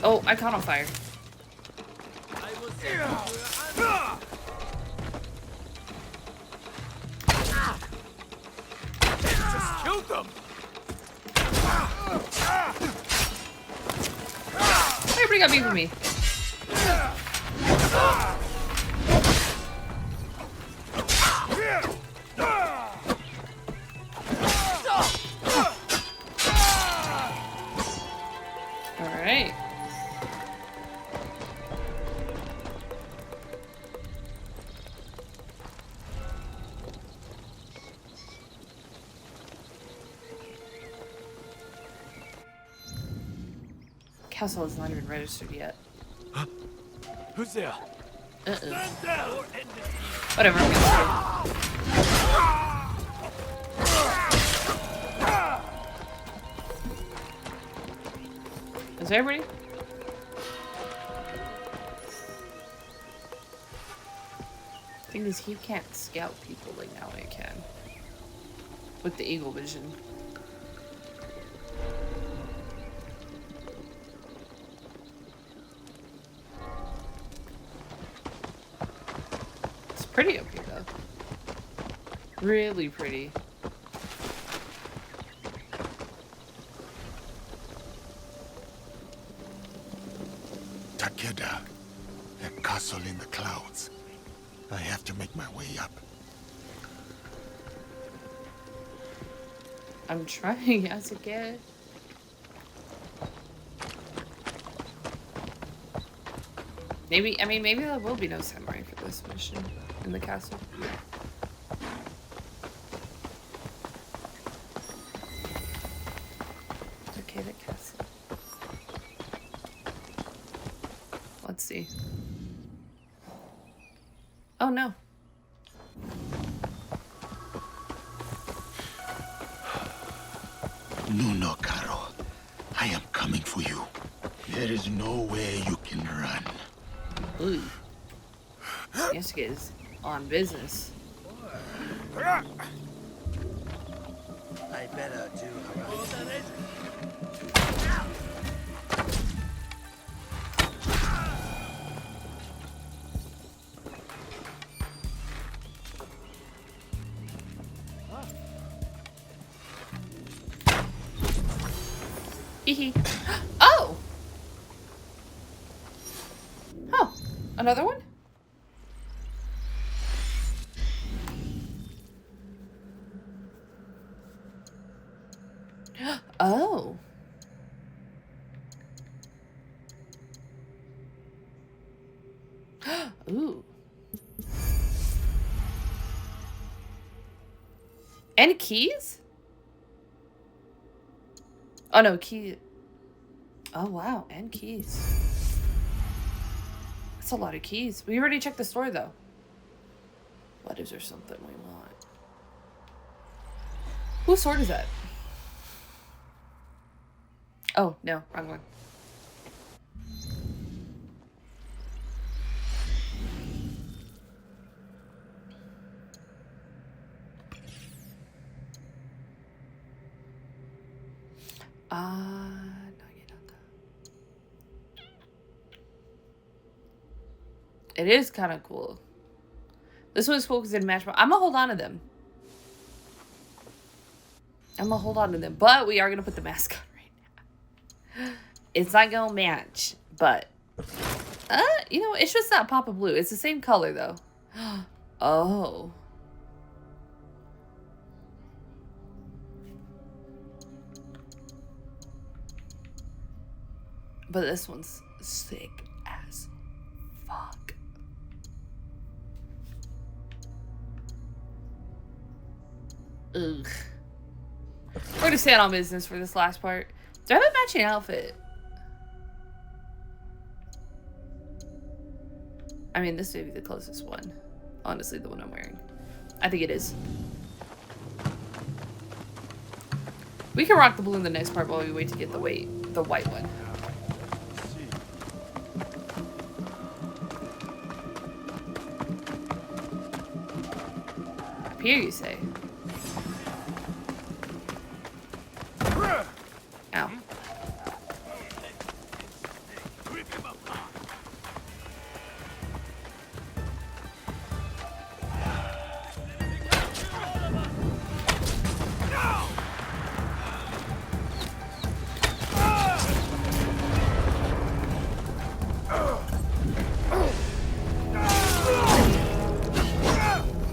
Oh, I caught on fire. Just killed them! Everybody got beef with me. Alright. Castle is not even registered yet. Who's there? Stand down or end it. Whatever, I'm gonna go. Is everybody? Thing is, he can't scout people like now I can. with the eagle vision. It's pretty up here though. Really pretty. Takeda, a castle in the clouds. I have to make my way up. I'm trying as a kid. Maybe, I mean, maybe there will be no samurai for this mission in the castle. Okay, the castle. Let's see. Oh no. No, Caro. I am coming for you. There is no way you can run. Ooh. Yasuke is on business. I better do. Hee. Oh! Oh, another one? Oh. Ooh. And keys? Oh no, key. Oh wow, and keys. That's a lot of keys. We already checked the store though. What is there something we want? Whose sword is that? Oh no, wrong one. It is kind of cool. This one's cool because it match. I'm gonna hold on to them. I'm gonna hold on to them, but we are gonna put the mask on right now. It's not gonna match, but you know, it's just that pop of blue. It's the same color though. Oh. But this one's sick as fuck. Ugh. We're gonna stay on business for this last part. Do I have a matching outfit? I mean, this may be the closest one. Honestly, the one I'm wearing. I think it is. We can rock the blue in the next part while we wait to get the white one. Up here, you say? Ow.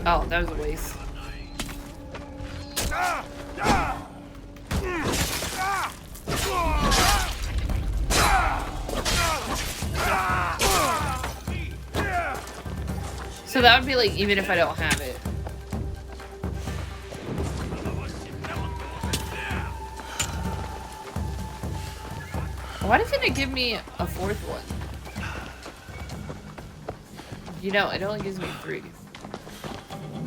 Oh, that was a waste. So that would be like, even if I don't have it. Why didn't it give me a fourth one? You know, it only gives me 3.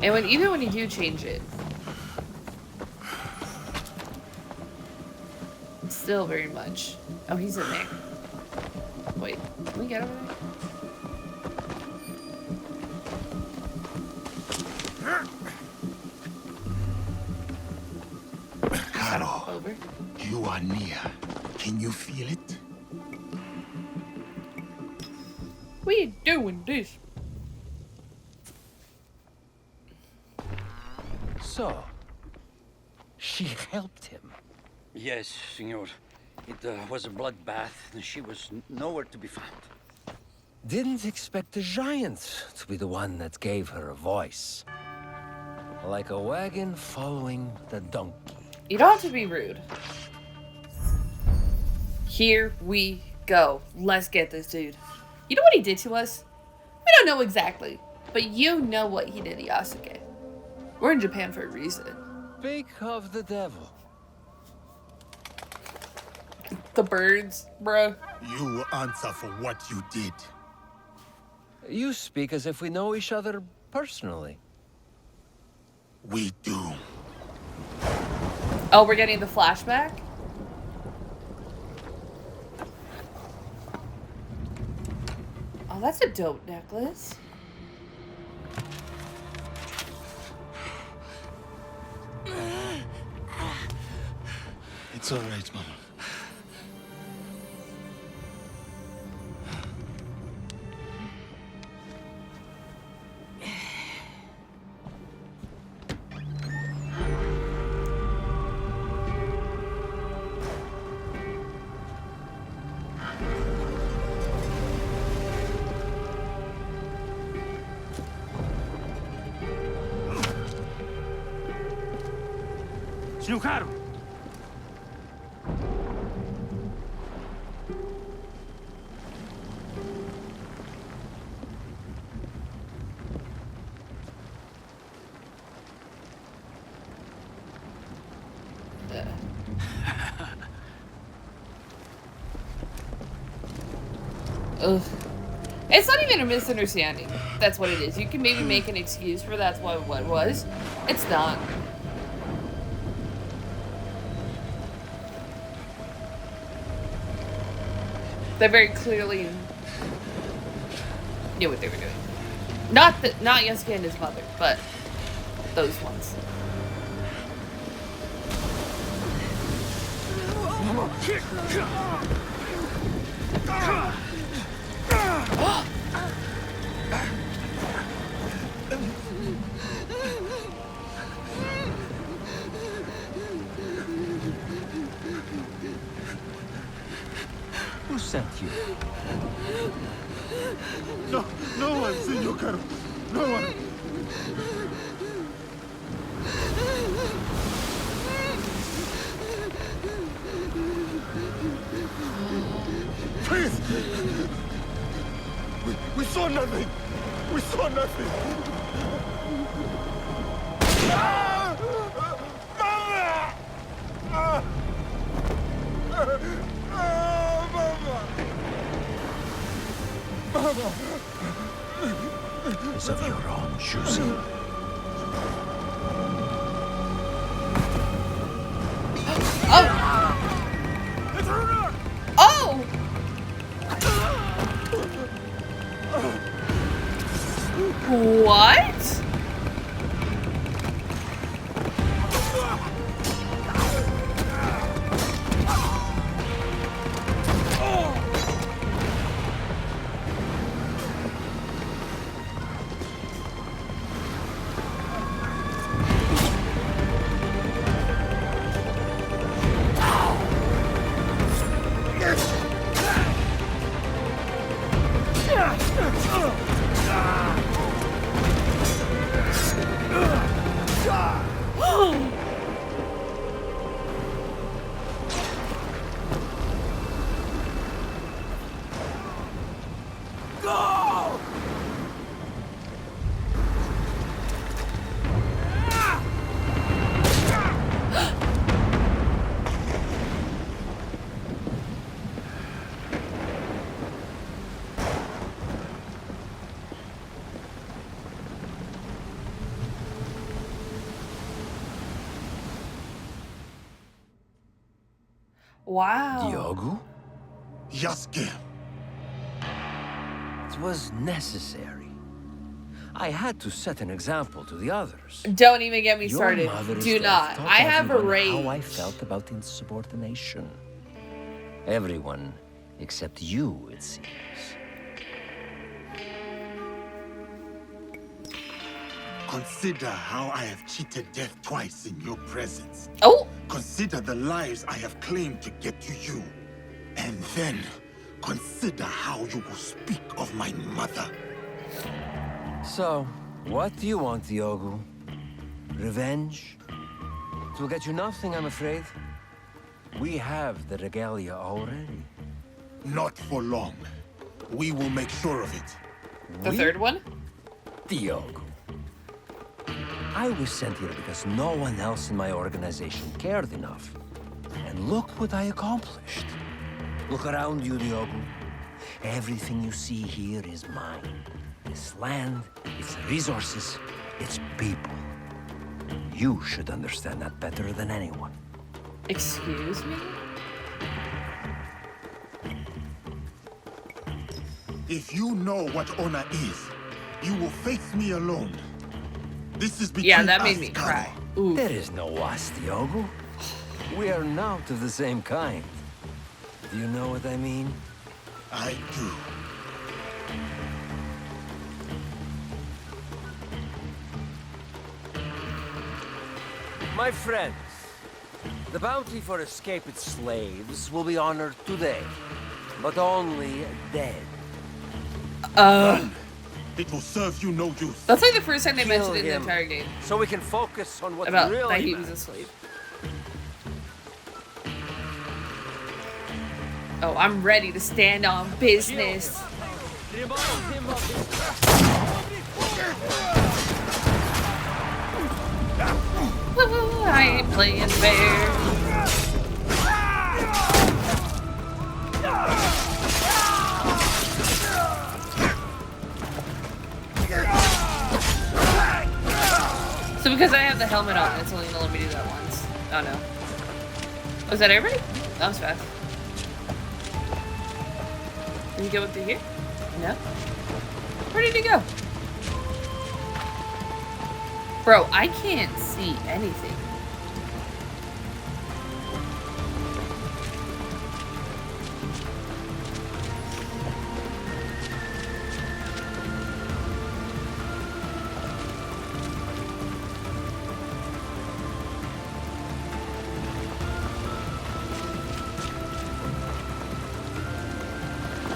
And even when you do change it, it's still very much. Oh, he's in there. Wait, can we get over there? You are near. Can you feel it? We doing this. So, she helped him. Yes, senor. It was a bloodbath, and she was nowhere to be found. Didn't expect the giant to be the one that gave her a voice. Like a wagon following the donkey. You don't have to be rude. Here we go. Let's get this dude. You know what he did to us? We don't know exactly, but you know what he did to Yasuke. We're in Japan for a reason. Speak of the devil. The birds, bruh. You will answer for what you did. You speak as if we know each other personally. We do. Oh, we're getting the flashback? Oh, that's a dope necklace. It's all right, Mama. Snookaru! Ugh. It's not even a misunderstanding. That's what it is. You can maybe make an excuse for that's what it was. It's not. They very clearly knew what they were doing. Not Yasuke and his mother, but those ones. Who sent you? No one, Senor Caro. No one. Please! We saw nothing! We saw nothing! Ah! Mama! Ah! Ah, Mama! Mama! It's of your own choosing. Oh! What? Wow. Diogo? Yasuke. It was necessary. I had to set an example to the others. Don't even get me Your started. mother's Do death not. taught I have a everyone rage. how I felt about insubordination. Everyone except you, it seems. Consider how I have cheated death twice in your presence. Oh! Consider the lives I have claimed to get to you. And then, consider how you will speak of my mother. So, what do you want, Diogo? Revenge? It will get you nothing, I'm afraid. We have the regalia already. Not for long. We will make sure of it. The third one? Diogo. I was sent here because no one else in my organization cared enough. And look what I accomplished. Look around you, Diogo. Everything you see here is mine. This land, its resources, its people. You should understand that better than anyone. Excuse me? If you know what honor is, you will face me alone. This is between Yeah, that made us, me Caro. cry. Ooh. There is no us, Diogo. We are not of the same kind. Do you know what I mean? I do. My friends, the bounty for escaped slaves will be honored today, but only dead. It will serve you no use. That's like the first time they Kill mentioned it in the him, entire game. so we can focus on what About really that he was a matters. slave. Oh, I'm ready to stand on business. I ain't playing fair. So because I have the helmet on, it's only gonna let me do that once. Oh no. Was that everybody? That was fast. Did he go up to here? No. Where did he go? Bro, I can't see anything.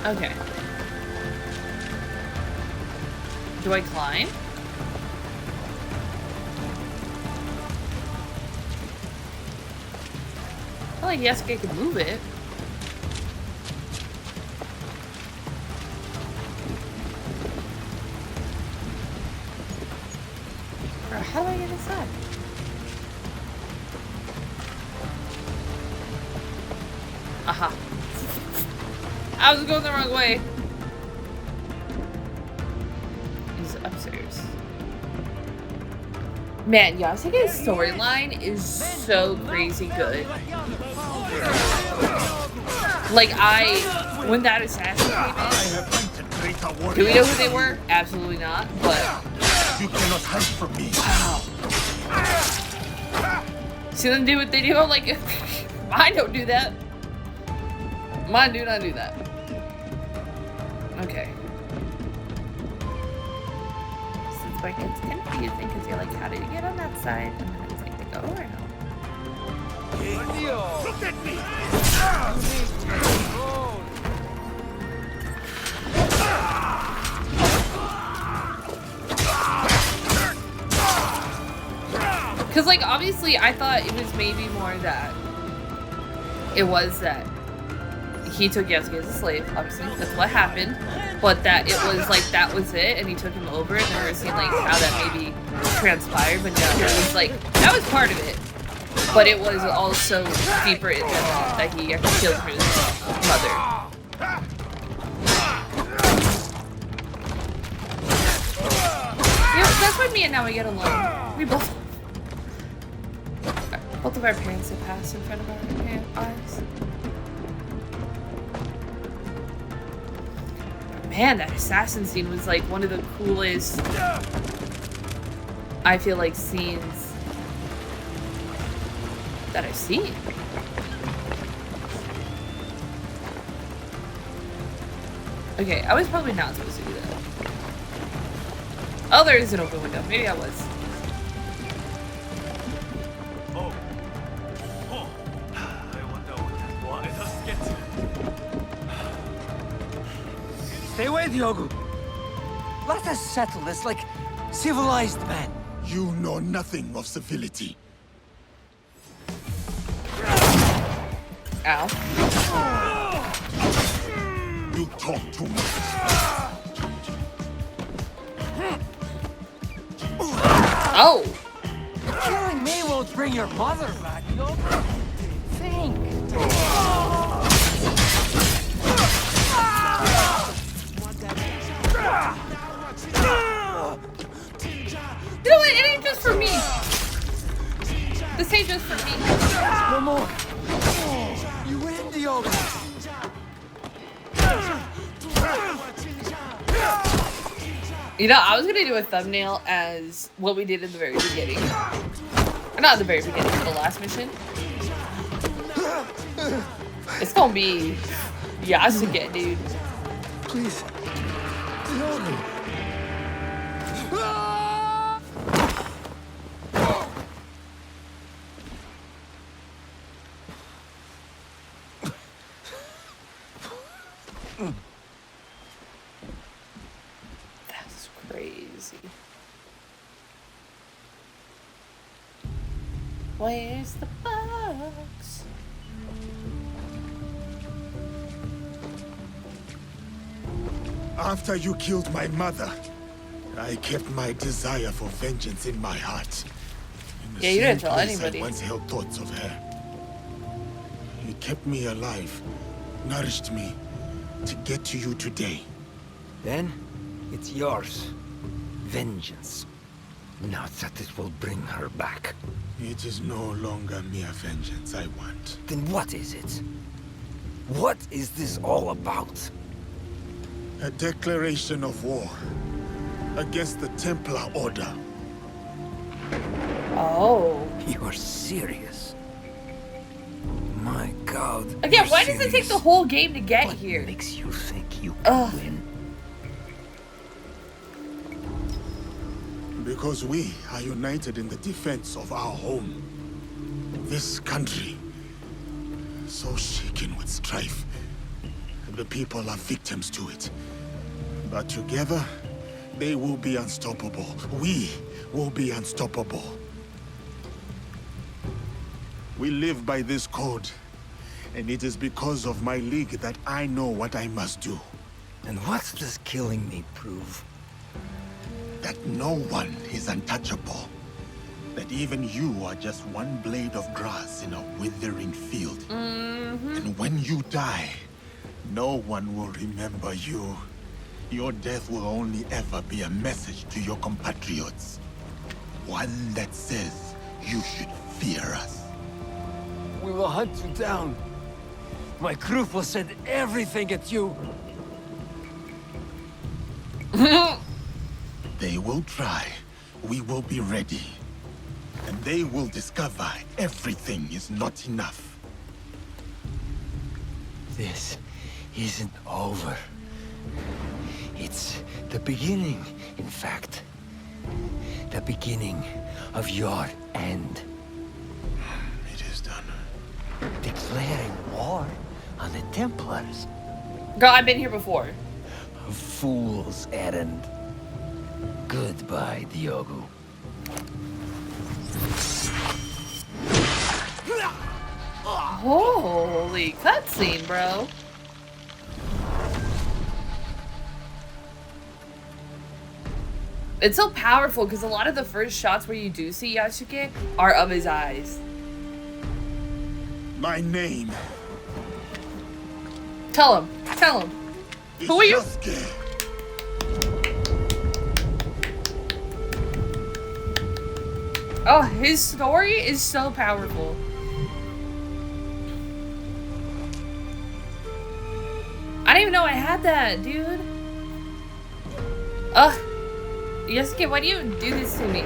Okay. Do I climb? Well, yes, I can move it. Bro, how do I get inside? Aha. I was going the wrong way. He's upstairs. Man, Yasuke's storyline is so crazy good. Like, when that assassin came in, do we know who they were? Absolutely not, but... You cannot hide from me. Wow. See them do what they do? I'm like, mine don't do that. Mine do not do that. Okay. Since like it's confusing because you're like, how did you get on that side? And then it's like they go around. Look at me! Because like obviously I thought it was maybe more that it was that he took Yasuke as a slave, obviously, that's what happened, but that it was like that was it and he took him over and then we're seeing like how that maybe transpired, but no, it was like, that was part of it, but it was also deeper in that he actually killed his mother. Yeah, that's why me and now we get along. We both of our parents have passed in front of our eyes. Man, that assassin scene was like one of the coolest, I feel like, scenes that I've seen. Okay, I was probably not supposed to do that. Oh, there is an open window. Maybe I was. Oh. Oh. I wonder what let us get. Stay away, Diogo. Let us settle this like civilized men. You know nothing of civility. Ow. You talk too much. Oh! Killing me won't bring your mother back, Diogo. Think. You know what? It ain't just for me. This ain't just for me. No more. You win, Diogo. You know, I was gonna do a thumbnail as what we did in the very beginning. Or not at the very beginning, but the last mission. It's gonna be Yasuke, dude. Please. Diogo. That's crazy. Where's the box? After you killed my mother, I kept my desire for vengeance in my heart. In the Yeah, you didn't same tell place anybody. I once held thoughts of her. It kept me alive, nourished me, to get to you today. Then, it's yours. Vengeance. Not that it will bring her back. It is no longer mere vengeance I want. Then what is it? What is this all about? A declaration of war against the Templar Order. Oh. You're serious? My God. Again, you're why does it take serious? the whole game to get What here? makes you think you Ugh. can win? Because we are united in the defense of our home. This country, so shaken with strife. The people are victims to it. But together, they will be unstoppable. We will be unstoppable. We live by this code. And it is because of my league that I know what I must do. And what does killing me prove? That no one is untouchable. That even you are just one blade of grass in a withering field. And when you die, no one will remember you. Your death will only ever be a message to your compatriots. One that says you should fear us. We will hunt you down. My group will send everything at you. They will try. We will be ready. And they will discover everything is not enough. This isn't over. It's the beginning, in fact. The beginning of your end. It is done. Declaring war on the Templars. Girl, I've been here before. A fool's errand. Goodbye, Diogo. Holy cutscene, bro. It's so powerful because a lot of the first shots where you do see Yasuke are of his eyes. My name Tell him. Tell him. is Who are you? Yasuke. Oh, his story is so powerful. I didn't even know I had that, dude. Ugh. Yasuke, why do you do this to me?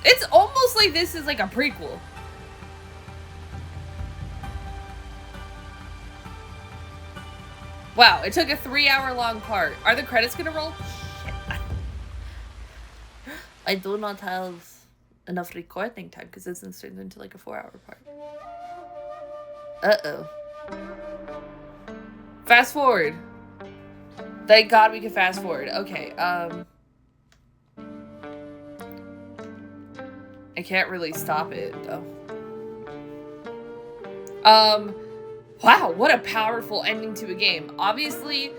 It's almost like this is like a prequel. Wow, it took a 3-hour-long part. Are the credits gonna roll? Shit. I do not have enough recording time because this turns into like a 4-hour part. Uh-oh. Fast forward. Thank God we can fast forward. Okay, I can't really stop it, though. Wow, what a powerful ending to a game. Obviously,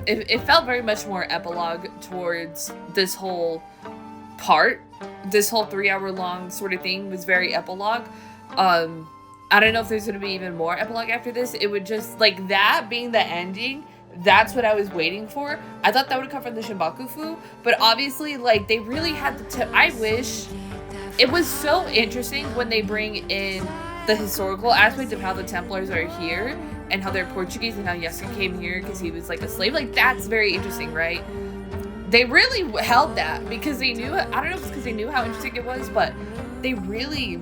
it felt very much more epilogue towards this whole part. This whole 3-hour-long sort of thing was very epilogue. I don't know if there's going to be even more epilogue after this. It would just, like, that being the ending, that's what I was waiting for. I thought that would come from the Shinbakufu, but obviously, like, they really had the I wish... It was so interesting when they bring in the historical aspect of how the Templars are here and how they're Portuguese and how Yasuke came here because he was, like, a slave. Like, that's very interesting, right? They really held that because they knew... I don't know if it's because they knew how interesting it was, but they really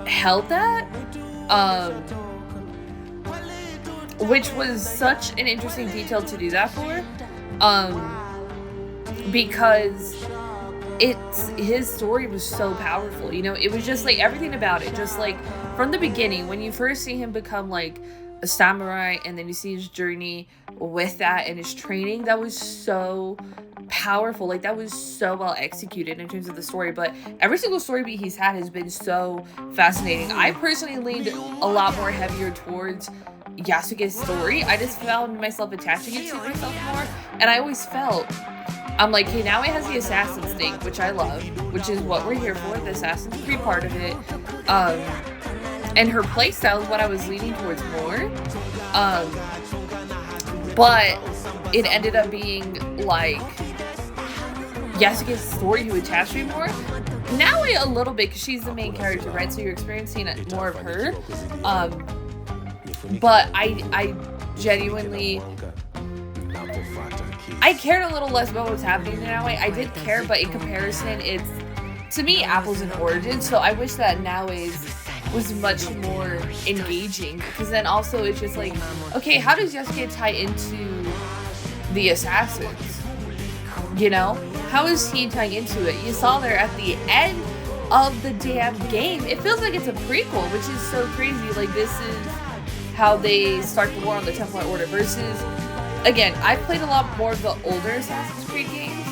held that. Which was such an interesting detail to do that for, because his story was so powerful, you know. It was just like everything about it, just like from the beginning when you first see him become like a samurai and then you see his journey with that and his training, that was so powerful. Like, that was so well executed in terms of the story. But every single story beat he's had has been so fascinating. I personally leaned a lot more heavier towards Yasuke's story. I just found myself attaching it to myself more, and I always felt, I'm like, hey, now it has the Assassin's thing, which I love, which is what we're here for, the Assassin's Creed part of it, and her playstyle is what I was leaning towards more, but it ended up being, like, Yasuke's story who attached me more. Now a little bit, because she's the main character, right, so you're experiencing more of her, but I genuinely, I cared a little less about what's happening in Naue. I did care, but in comparison, it's, to me, apples and oranges. So I wish that Naue's was much more engaging, because then also it's just like, okay, how does Yasuke tie into the Assassins? You know? How is he tying into it? You saw there at the end of the damn game. It feels like it's a prequel, which is so crazy. Like, this is how they start the war on the Templar Order versus, again, I've played a lot more of the older Assassin's Creed games.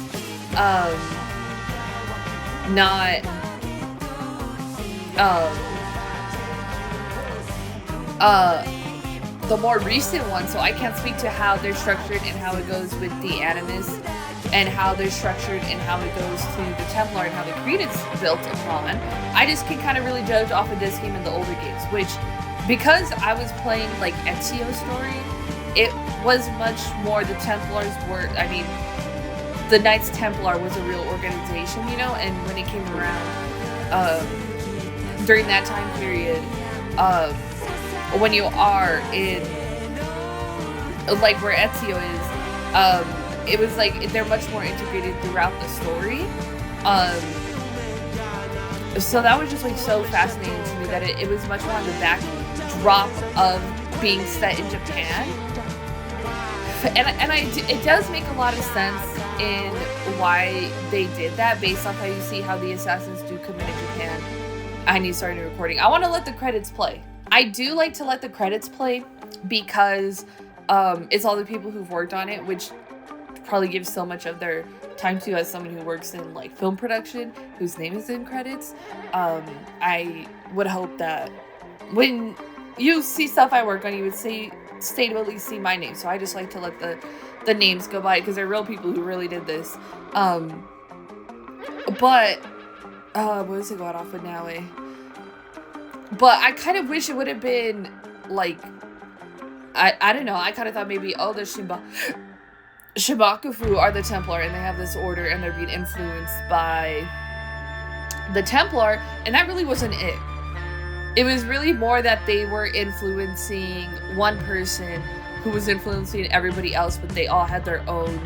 The more recent ones, so I can't speak to how they're structured and how it goes with the Animus and how they're structured and how it goes to the Templar and how the Creed is built upon. I just can kind of really judge off of this game and the older games, which, because I was playing like Ezio's story, it was much more the Templars were, I mean, the Knights Templar was a real organization, you know, and when it came around, during that time period, when you are in, like where Ezio is, it was like, they're much more integrated throughout the story, so that was just like so fascinating to me that it was much more on the backdrop of being set in Japan. And it does make a lot of sense in why they did that, based off how you see how the assassins do come into Japan. I need to start a recording. I want to let the credits play. I do like to let the credits play because it's all the people who've worked on it, which probably gives so much of their time to, as someone who works in like film production, whose name is in credits. I would hope that when you see stuff I work on, you would stay to at least see my name. So I just like to let the names go by because they're real people who really did this. But what was it going off with Naue? But I kind of wish it would have been like, I don't know, I kind of thought maybe, oh, the Shinbakufu are the Templar and they have this order and they're being influenced by the Templar, and that really wasn't it. it was really more that they were influencing one person who was influencing everybody else, but they all had their own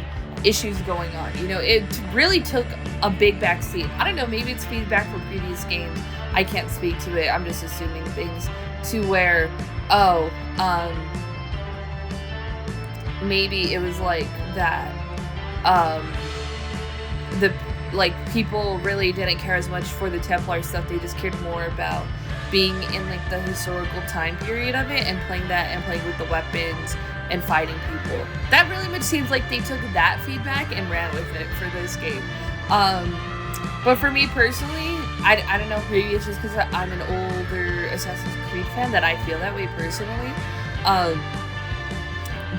issues going on. You know, it really took a big backseat. I don't know, maybe it's feedback from previous games. I can't speak to it. I'm just assuming things to where, maybe it was like that, people really didn't care as much for the Templar stuff. They just cared more about being in like the historical time period of it and playing that and playing with the weapons and fighting people. That really much seems like they took that feedback and ran with it for this game. But for me personally, I don't know, maybe it's just because I'm an older Assassin's Creed fan that I feel that way personally.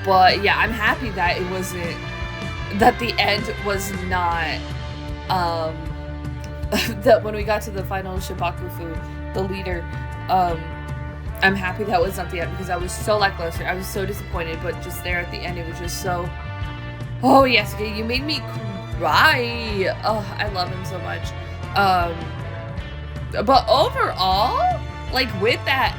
But yeah, I'm happy that it wasn't, that the end was not, that when we got to the final Shibakufu, the leader, I'm happy that was not the end, because I was so lackluster. I was so disappointed, but just there at the end, it was just so, oh yes, you made me cry. Oh, I love him so much. But overall, like with that,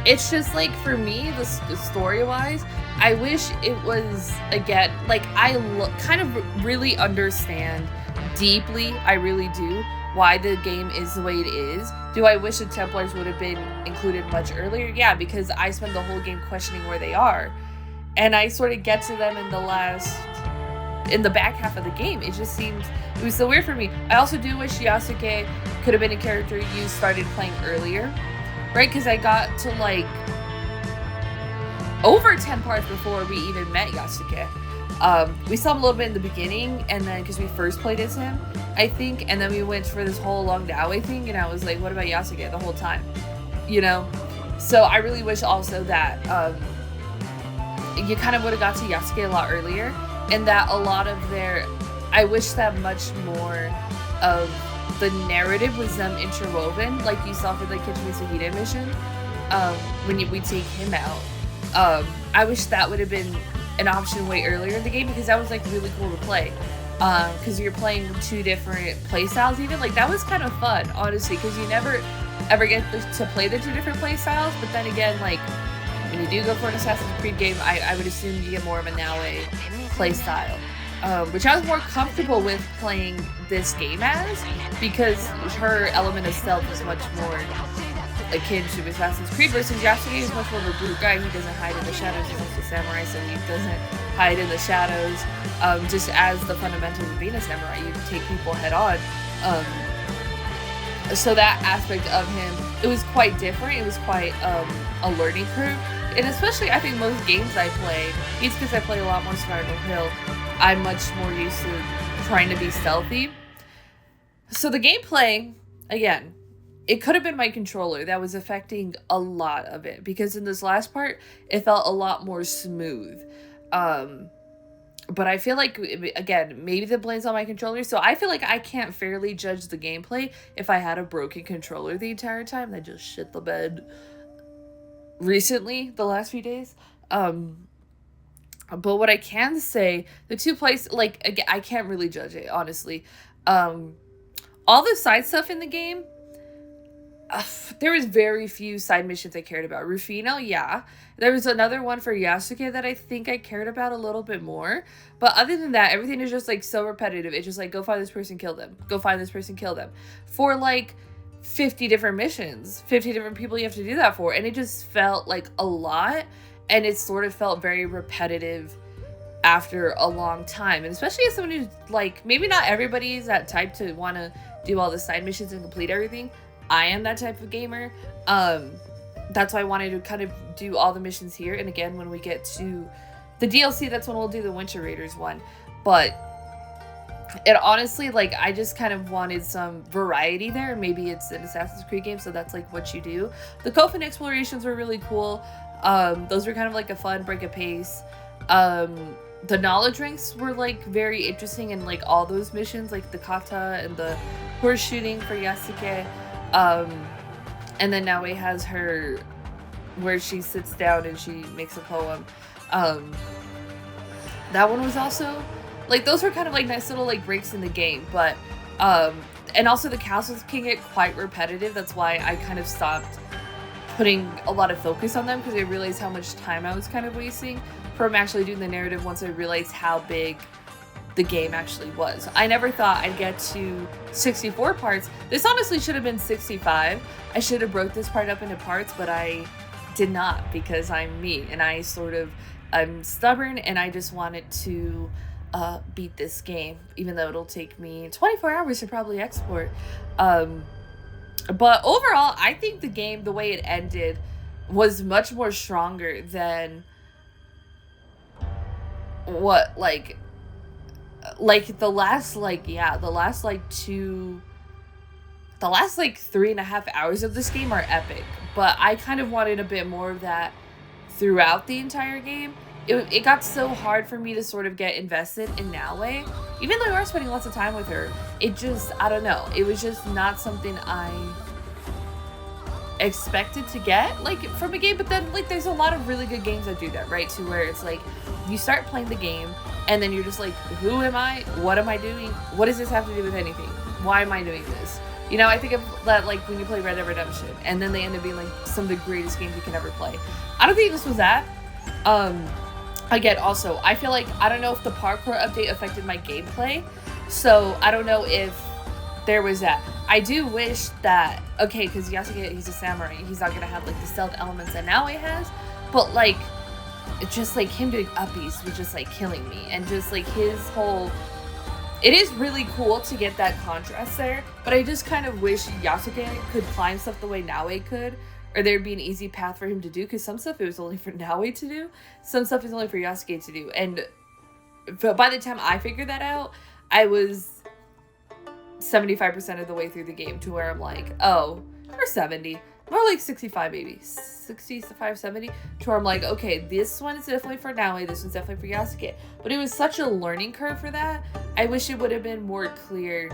it's just like, for me, the story-wise, I wish it was, again, like, I kind of really understand deeply, I really do, why the game is the way it is. Do I wish the Templars would have been included much earlier? Yeah, because I spend the whole game questioning where they are. And I sort of get to them in the back half of the game. It just seems, it was so weird for me. I also do wish Yasuke could have been a character you started playing earlier, right? Because I got to like over 10 parts before we even met Yasuke. We saw him a little bit in the beginning, and then because we first played as him, I think, and then we went for this whole long Dawe thing, and I was like, what about Yasuke the whole time? You know? So I really wish also that you kind of would have got to Yasuke a lot earlier, and that a lot of I wish that much more of the narrative was them interwoven, like you saw for the Kichimi Hide mission, when we take him out. I wish that would have been an option way earlier in the game, because that was like really cool to play. Because you're playing two different playstyles even. Like, that was kind of fun, honestly, because you never ever get to play the two different playstyles. But then again, like, when you do go for an Assassin's Creed game, I would assume you get more of a Naue playstyle. Which I was more comfortable with playing this game as, because her element of stealth is much more akin to Assassin's Creed, versus Yasuke is much more of a brute guy. He doesn't hide in the shadows. He's also a samurai, so he doesn't hide in the shadows. Just as the fundamentals of being a samurai, you take people head on. So that aspect of him, it was quite different. It was quite a learning curve. And especially, I think most games I play, it's because I play a lot more Spiral Hill, I'm much more used to trying to be stealthy. So the gameplay, again, it could have been my controller that was affecting a lot of it, because in this last part, it felt a lot more smooth. But I feel like, again, maybe the blame's on my controller, so I feel like I can't fairly judge the gameplay if I had a broken controller the entire time. That just shit the bed recently, the last few days. But what I can say, the two places, like, again, I can't really judge it, honestly. All the side stuff in the game, there was very few side missions I cared about. Rufino, yeah. There was another one for Yasuke that I think I cared about a little bit more. But other than that, everything is just, like, so repetitive. It's just like, go find this person, kill them. Go find this person, kill them. For, like, 50 different missions. 50 different people you have to do that for. And it just felt like a lot. And it sort of felt very repetitive after a long time. And especially as someone who's, like, maybe not everybody is that type to want to do all the side missions and complete everything. I am that type of gamer. That's why I wanted to kind of do all the missions here. And again, when we get to the DLC, that's when we'll do the Winter Raiders one. But it honestly, like, I just kind of wanted some variety there. Maybe it's an Assassin's Creed game, so that's like what you do. The Coffin explorations were really cool. Those were kind of like a fun break of pace. The knowledge ranks were like very interesting, and like all those missions, like the kata and the horse shooting for Yasuke. And then Naue has her where she sits down and she makes a poem. That one was also like, those were kind of like nice little like breaks in the game, but and also the castles can get quite repetitive. That's why I kind of stopped putting a lot of focus on them because I realized how much time I was kind of wasting from actually doing the narrative once I realized how big the game actually was. I never thought I'd get to 64 parts. This honestly should have been 65. I should have broke this part up into parts, but I did not because I'm me and I'm stubborn and I just wanted to beat this game, even though it'll take me 24 hours to probably export. But overall, I think the game, the way it ended, was much more stronger than what, like the last 3.5 hours of this game are epic. But I kind of wanted a bit more of that throughout the entire game. It got so hard for me to sort of get invested in Naue. Even though you are spending lots of time with her, it just, I don't know, it was just not something I expected to get, like, from a game. But then, like, there's a lot of really good games that do that, right? To where it's like, you start playing the game, and then you're just like, who am I? What am I doing? What does this have to do with anything? Why am I doing this? You know, I think of that, like, when you play Red Dead Redemption, and then they end up being, like, some of the greatest games you can ever play. I don't think this was that. Again, also, I feel like, I don't know if the parkour update affected my gameplay, so I don't know if there was that. I do wish that, okay, because Yasuke, he's a samurai, he's not gonna have, like, the stealth elements that Naue has, but, like, just, like, him doing uppies was just, like, killing me, and just, like, his whole... It is really cool to get that contrast there, but I just kind of wish Yasuke could climb stuff the way Naue could, or there'd be an easy path for him to do, because some stuff it was only for Naue to do, some stuff is only for Yasuke to do, and by the time I figured that out, I was 75% of the way through the game to where I'm like, oh, or 70, more like 65 maybe, 65, 70, to where I'm like, okay, this one is definitely for Naue, this one's definitely for Yasuke, but it was such a learning curve for that. I wish it would have been more clear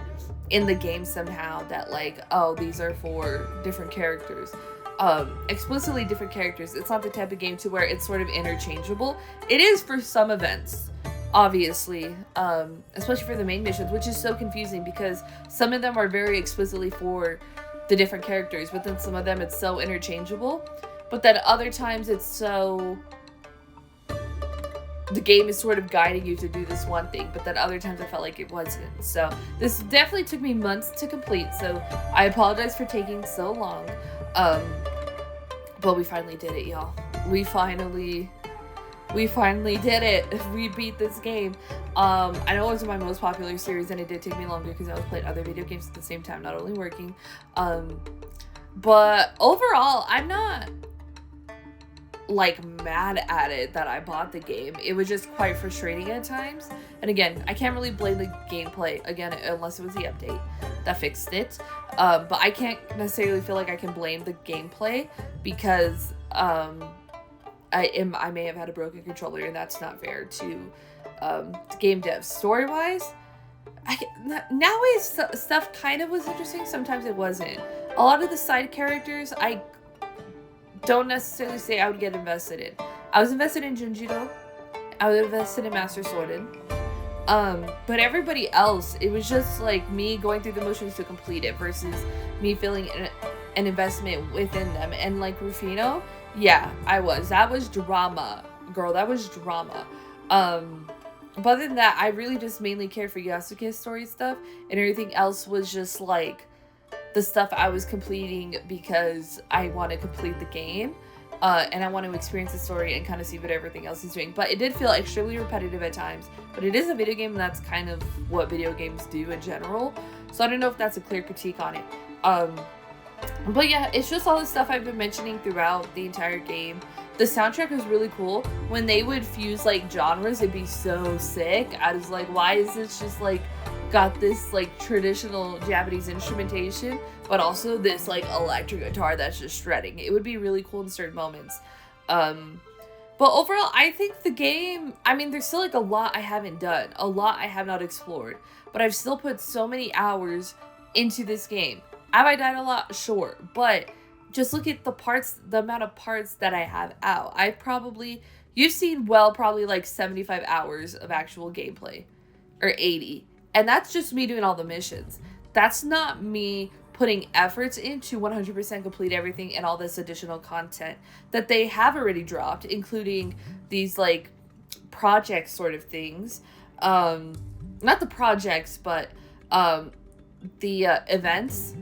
in the game somehow that, like, oh, these are for different characters. Explicitly different characters. It's not the type of game to where it's sort of interchangeable. It is for some events, obviously, especially for the main missions, which is so confusing because some of them are very explicitly for the different characters, but then some of them it's so interchangeable. But then other times it's so... the game is sort of guiding you to do this one thing, but then other times I felt like it wasn't. So this definitely took me months to complete, so I apologize for taking so long. But we finally did it, y'all. We finally did it. We beat this game. I know it was my most popular series, and it did take me longer because I was playing other video games at the same time, not only working. But overall, I'm not, like, mad at it that I bought the game. It was just quite frustrating at times. And again, I can't really blame the gameplay, again, unless it was the update that fixed it. But I can't necessarily feel like I can blame the gameplay because I may have had a broken controller, and that's not fair to game devs. Story-wise, Naue's stuff kind of was interesting. Sometimes it wasn't. A lot of the side characters, I don't necessarily say I would get invested in. I was invested in Junjito. I was invested in Master Sworded. But everybody else, it was just like me going through the motions to complete it versus me feeling an investment within them. And like Rufino, yeah, I was. That was drama, girl. That was drama. But other than that, I really just mainly cared for Yasuke's story stuff, and everything else was just like the stuff I was completing because I want to complete the game. And I want to experience the story and kind of see what everything else is doing. But it did feel extremely repetitive at times. But it is a video game, and that's kind of what video games do in general. So I don't know if that's a clear critique on it. But yeah, it's just all the stuff I've been mentioning throughout the entire game. The soundtrack was really cool. When they would fuse, like, genres, it'd be so sick. I was like, why is this just, like, got this, like, traditional Japanese instrumentation, but also this, like, electric guitar that's just shredding? It would be really cool in certain moments. But overall, I think the game, I mean, there's still, like, a lot I haven't done. A lot I have not explored. But I've still put so many hours into this game. Have I died a lot? Sure. But just look at the amount of parts that I have out. You've seen, well, probably, like, 75 hours of actual gameplay. Or 80. And that's just me doing all the missions. That's not me putting efforts into 100% complete everything and all this additional content that they have already dropped, including these like project sort of things. Not the projects, but the events.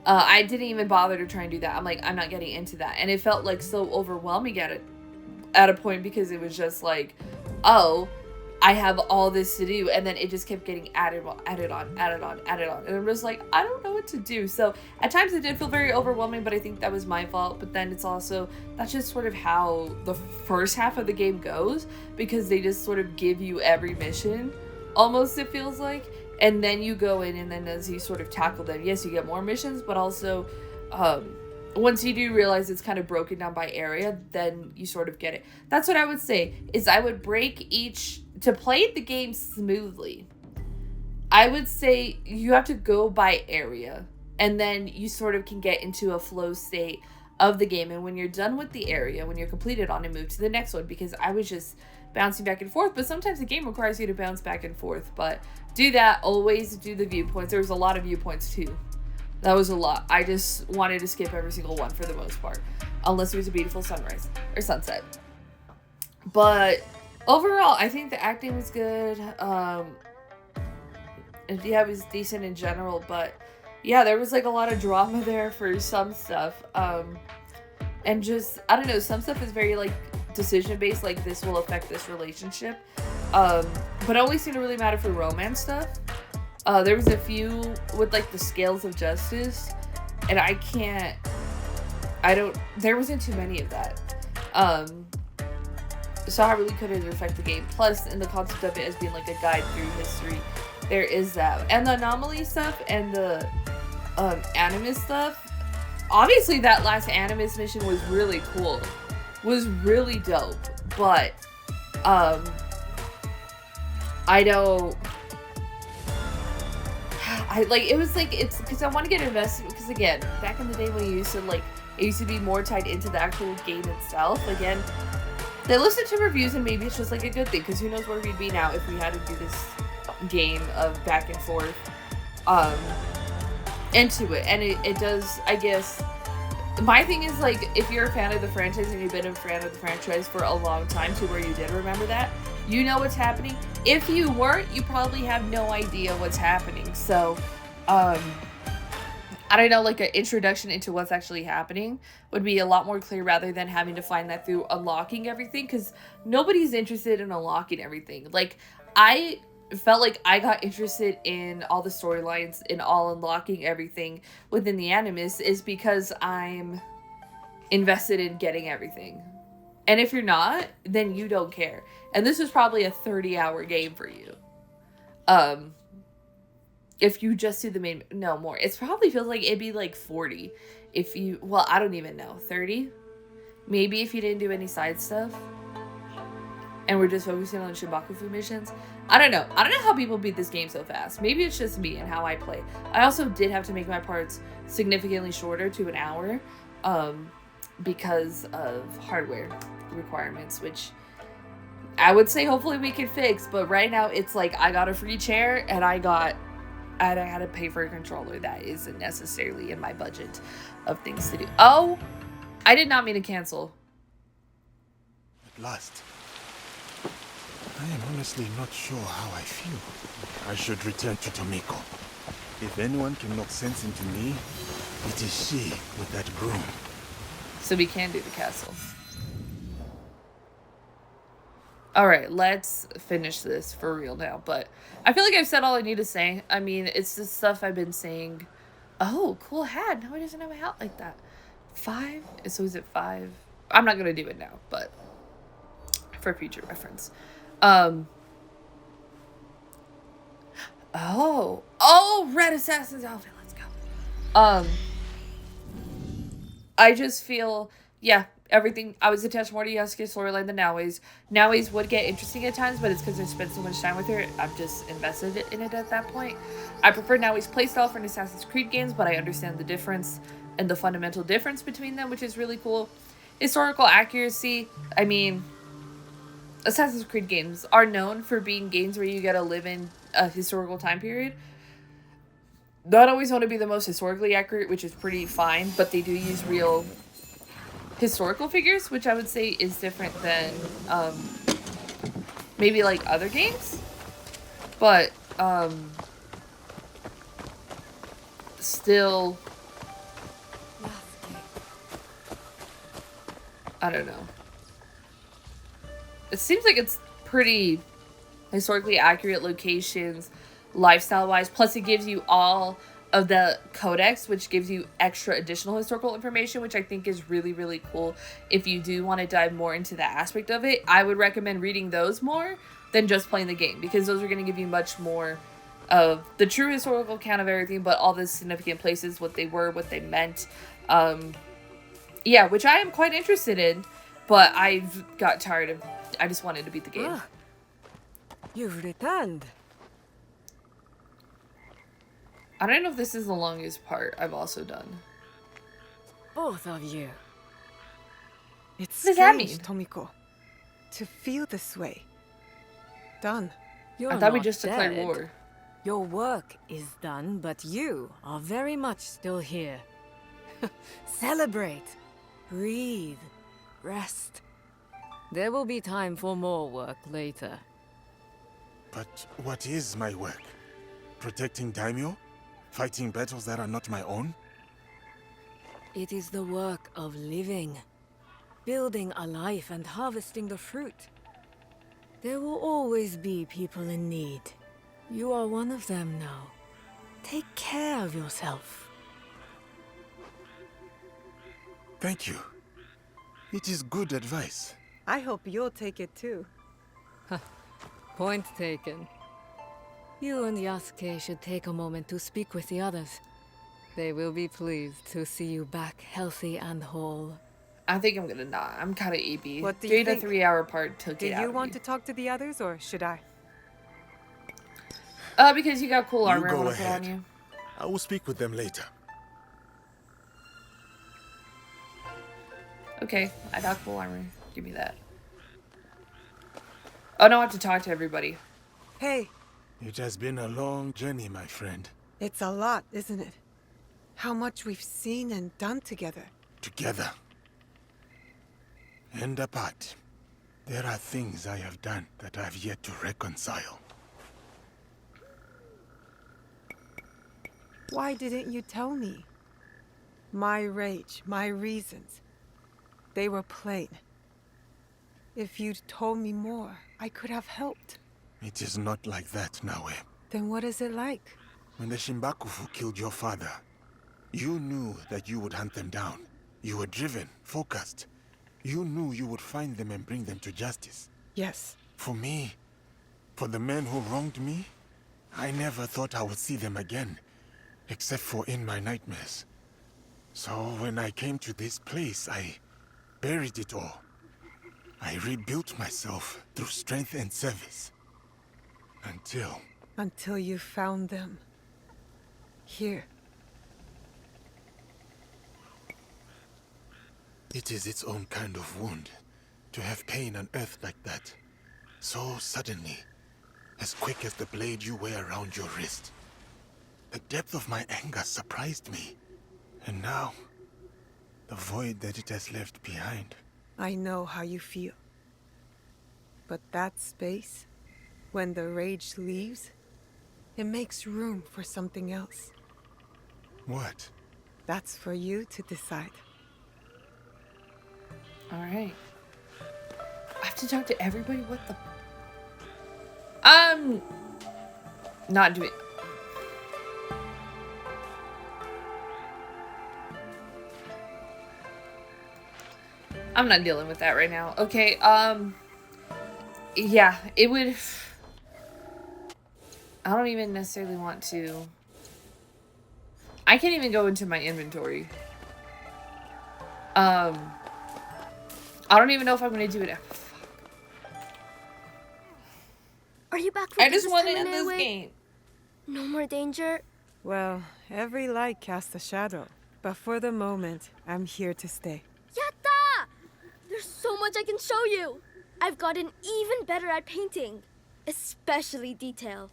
I didn't even bother to try and do that. I'm like, I'm not getting into that. And it felt like so overwhelming at a point, because it was just like, oh, I have all this to do, and then it just kept getting added on. And I'm just like, I don't know what to do. So at times it did feel very overwhelming, but I think that was my fault. But then it's also, that's just sort of how the first half of the game goes, because they just sort of give you every mission, almost, it feels like. And then you go in, and then as you sort of tackle them, yes, you get more missions, but also once you do realize it's kind of broken down by area, then you sort of get it. That's what I would say, is I would break each, to play the game smoothly, I would say you have to go by area, and then you sort of can get into a flow state of the game. And when you're done with the area, when you're completed on it, move to the next one, because I was just bouncing back and forth. But sometimes the game requires you to bounce back and forth, but do that. Always do the viewpoints. There was a lot of viewpoints too. That was a lot. I just wanted to skip every single one for the most part, unless it was a beautiful sunrise or sunset. But overall, I think the acting was good. And yeah, it was decent in general, but yeah, there was like a lot of drama there for some stuff. And just, I don't know, some stuff is very like decision based, like this will affect this relationship. But it only seemed to really matter for romance stuff. There was a few with like the scales of justice, and there wasn't too many of that. So I really couldn't affect the game. Plus, in the concept of it as being like a guide through history, there is that. And the anomaly stuff and the animus stuff, obviously that last animus mission was really cool. Was really dope. But, it was like, it's because I want to get invested, because again, back in the day when it used to be more tied into the actual game itself. Again, they listen to reviews, and maybe it's just like a good thing, because who knows where we'd be now if we had to do this game of back and forth into it. And it does, I guess, my thing is like, if you're a fan of the franchise and you've been a fan of the franchise for a long time to where you did remember that, you know what's happening. If you weren't, you probably have no idea what's happening. So I don't know, like an introduction into what's actually happening would be a lot more clear, rather than having to find that through unlocking everything, because nobody's interested in unlocking everything. Like, I felt like I got interested in all the storylines and all unlocking everything within the Animus is because I'm invested in getting everything. And if you're not, then you don't care. And this was probably a 30-hour game for you. If you just do the main, no more. It probably feels like it'd be like 40 if you, well, I don't even know, 30? Maybe if you didn't do any side stuff and we're just focusing on Shinbakufu missions. I don't know how people beat this game so fast. Maybe it's just me and how I play. I also did have to make my parts significantly shorter to an hour because of hardware requirements, which I would say hopefully we can fix. But right now it's like I got a free chair and I had to pay for a controller that isn't necessarily in my budget of things to do. Oh, I did not mean to cancel. At last. I am honestly not sure how I feel. I should return to Tomiko. If anyone can knock sense into me, it is she with that broom. So we can do the castle. Alright, let's finish this for real now. But I feel like I've said all I need to say. I mean, it's the stuff I've been saying. Oh, cool hat. No, he doesn't have a hat like that. 5? So is it 5? I'm not going to do it now, but for future reference. Oh, Red Assassin's outfit. Let's go. I just feel, yeah, everything. I was attached more to Yasuke's storyline than Naoi's. Naoi's would get interesting at times, but it's because I spent so much time with her. I'm just invested in it at that point. I prefer Naoi's playstyle for an Assassin's Creed games, but I understand the difference and the fundamental difference between them, which is really cool. Historical accuracy. I mean, Assassin's Creed games are known for being games where you gotta live in a historical time period. don't always want to be the most historically accurate, which is pretty fine, but they do use real historical figures, which I would say is different than maybe like other games. But still, I don't know. It seems like it's pretty historically accurate locations, lifestyle-wise. Plus, it gives you all of the codex, which gives you extra additional historical information, which I think is really, really cool. If you do want to dive more into that aspect of it, I would recommend reading those more than just playing the game, because those are going to give you much more of the true historical account of everything, but all the significant places, what they were, what they meant. Yeah, which I am quite interested in, but I've got tired of, I just wanted to beat the game. Ah, you've returned. I don't know if this is the longest part I've also done. Both of you. It's What does that strange, Tomiko, to feel this way. Done. You're I thought we not just declared dead. war. Your work is done, but you are very much still here. Celebrate. Breathe. Rest. There will be time for more work later. But what is my work? Protecting daimyo? Fighting battles that are not my own? It is the work of living. Building a life and harvesting the fruit. There will always be people in need. You are one of them now. Take care of yourself. Thank you. It is good advice. I hope you'll take it too. Point taken. You and Yasuke should take a moment to speak with the others. They will be pleased to see you back healthy and whole. I think I'm gonna not. I'm kind of EB. What do you think? 3-hour part took Do it out you of want me. to talk to the others, or should I? Because you got cool You armor I go want to put on ahead. you. I will speak with them later. Okay, I got cool armor. Give me that. Oh, no, I have to talk to everybody. Hey, It has been a long journey, my friend. it's a lot, isn't it? How much we've seen and done together. Together. And apart. There are things I have done that I've yet to reconcile. Why didn't you tell me? My rage, my reasons. They were plain. If you'd told me more, I could have helped. It is not like that, Naue. Then what is it like? When the Shimbakufu killed your father, you knew that you would hunt them down. You were driven, focused. You knew you would find them and bring them to justice. Yes. For me, for the men who wronged me, I never thought I would see them again, except for in my nightmares. So when I came to this place, I buried it all. I rebuilt myself through strength and service. Until you found them. Here. It is its own kind of wound, to have pain on Earth like that. So suddenly, as quick as the blade you wear around your wrist. The depth of my anger surprised me. And now, the void that it has left behind. I know how you feel. But that space, when the rage leaves, it makes room for something else. What? That's for you to decide. Alright. I have to talk to everybody? What the... Not doing... I'm not dealing with that right now. Okay, yeah, it would... I don't even necessarily want to... I can't even go into my inventory. I don't even know if I'm gonna do it. Are you back for I just want to time end this Airwreckah? game. No more danger? Well, every light casts a shadow. But for the moment, I'm here to stay. Yatta! There's so much I can show you. I've gotten even better at painting, especially detail.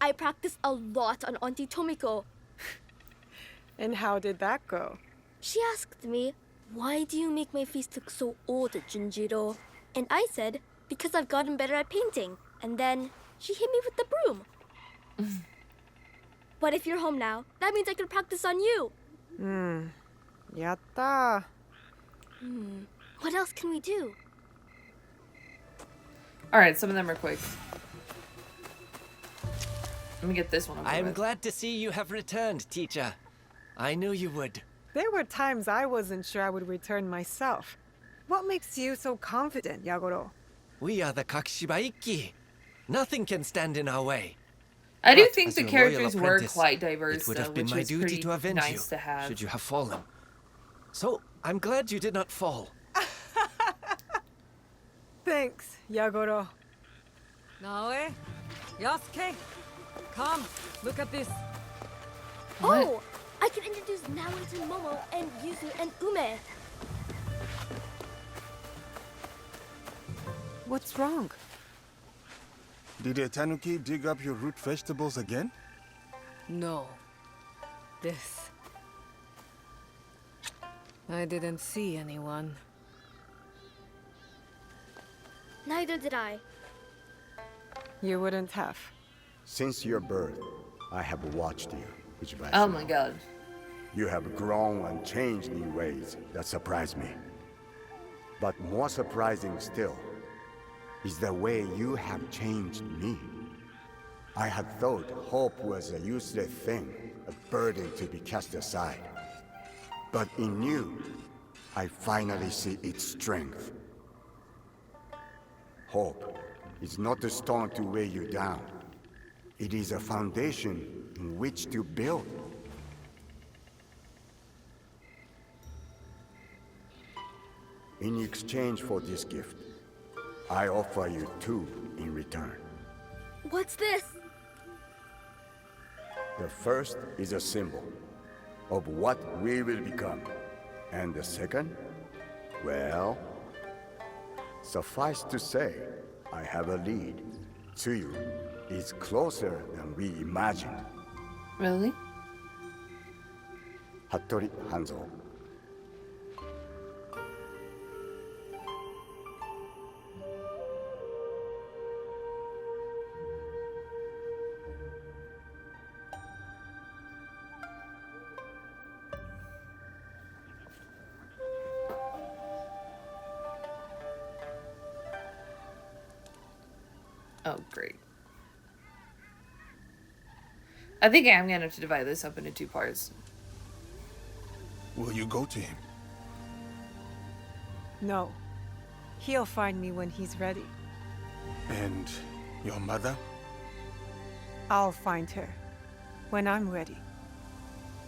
I practice a lot on Auntie Tomiko. And how did that go? She asked me, why do you make my face look so old, Junjiro? And I said, because I've gotten better at painting. And then she hit me with the broom. But if you're home now, that means I can practice on you. Yatta. What else can we do? Alright, some of them are quick. Let me get this one over I'm with. glad to see you have returned, teacher. I knew you would. There were times I wasn't sure I would return myself. What makes you so confident, Yagoro? We are the Kakishiba Ikki. Nothing can stand in our way. I do But think as the your characters loyal were apprentice, quite diverse, it would though, have been which my was duty pretty to avenge nice you, to have. should you have fallen. So, I'm glad you did not fall. Thanks, Yagoro. Naoe, Yasuke, come, look at this. Oh, I can introduce Naoe to Momo and Yuzu and Ume. What's wrong? Did a tanuki dig up your root vegetables again? No. This. I didn't see anyone. Neither did I. You wouldn't have. Since your birth, I have watched you, Uchibashi. Oh my god. You have grown and changed in ways that surprise me. But more surprising still is the way you have changed me. I had thought hope was a useless thing, a burden to be cast aside. But in you, I finally see its strength. Hope is not a stone to weigh you down. It is a foundation in which to build. In exchange for this gift, I offer you two in return. What's this? The first is a symbol of what we will become. And the second, well, suffice to say, I have a lead. Tsuyu is closer than we imagined. Really? Hattori Hanzo. Oh, great. I think I'm gonna have to divide this up into two parts. Will you go to him? No. He'll find me when he's ready. And your mother? I'll find her when I'm ready.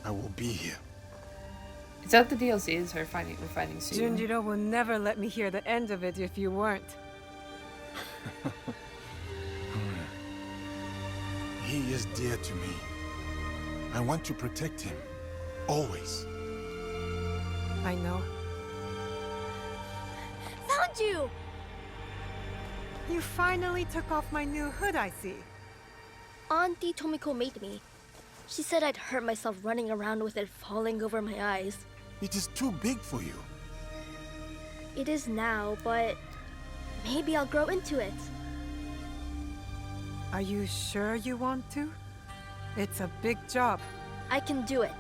I will be here. Is that the DLC? Is her finding Suyu? Junjiro will never let me hear the end of it if you weren't. He is dear to me. I want to protect him. Always. I know. Found you! You finally took off my new hood, I see. Auntie Tomiko made me. She said I'd hurt myself running around with it falling over my eyes. It is too big for you. It is now, but maybe I'll grow into it. Are you sure you want to? It's a big job. I can do it.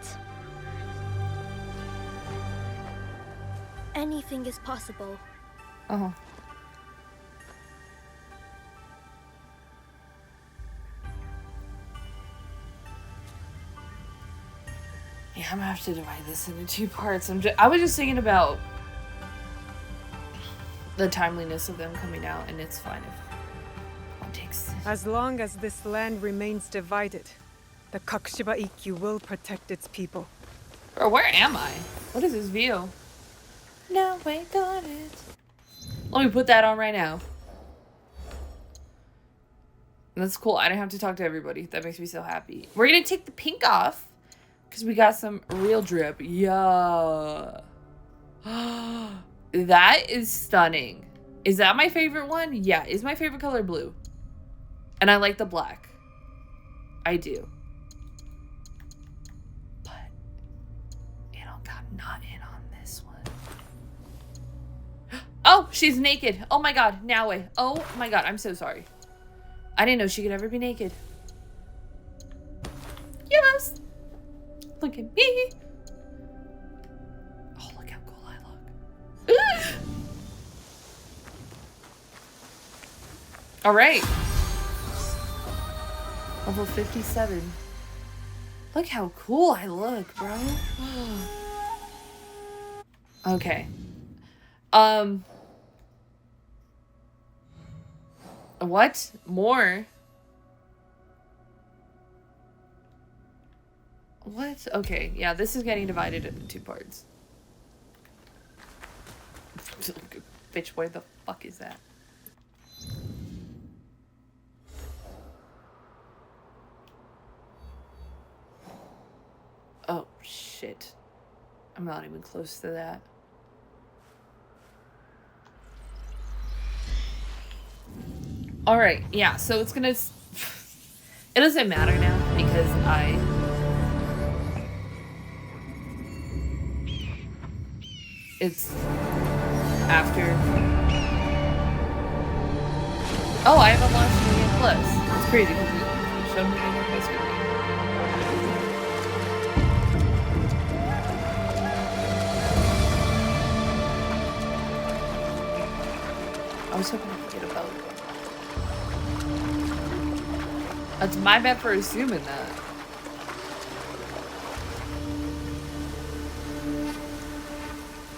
Anything is possible. Uh-huh. Yeah, I'm gonna have to divide this into two parts. I was just thinking about the timeliness of them coming out, and it's fine if one takes. As long as this land remains divided, the Kakishiba Ikkyu will protect its people. Bro, where am I? What is this view? No, we got it. Let me put that on right now. That's cool. I don't have to talk to everybody. That makes me so happy. We're gonna take the pink off because we got some real drip. Yeah. That is stunning. Is that my favorite one? Yeah. Is my favorite color blue? And I like the black. I do. But I'm not in on this one. Oh, she's naked. Oh my god, Naue. Oh my god, I'm so sorry. I didn't know she could ever be naked. Yes! Look at me. Oh, look how cool I look. Alright. Level 57. Look how cool I look, bro. Okay. What? More? What? Okay, yeah, this is getting divided into 2 parts. Bitch, where the fuck is that? Oh, shit. I'm not even close to that. Alright, yeah, so it's gonna... It doesn't matter now, because it's after... Oh, I haven't launched Million Plus. It's crazy, because it showed me Million Plus with me. I was hoping I could get a boat. That's my bad for assuming that.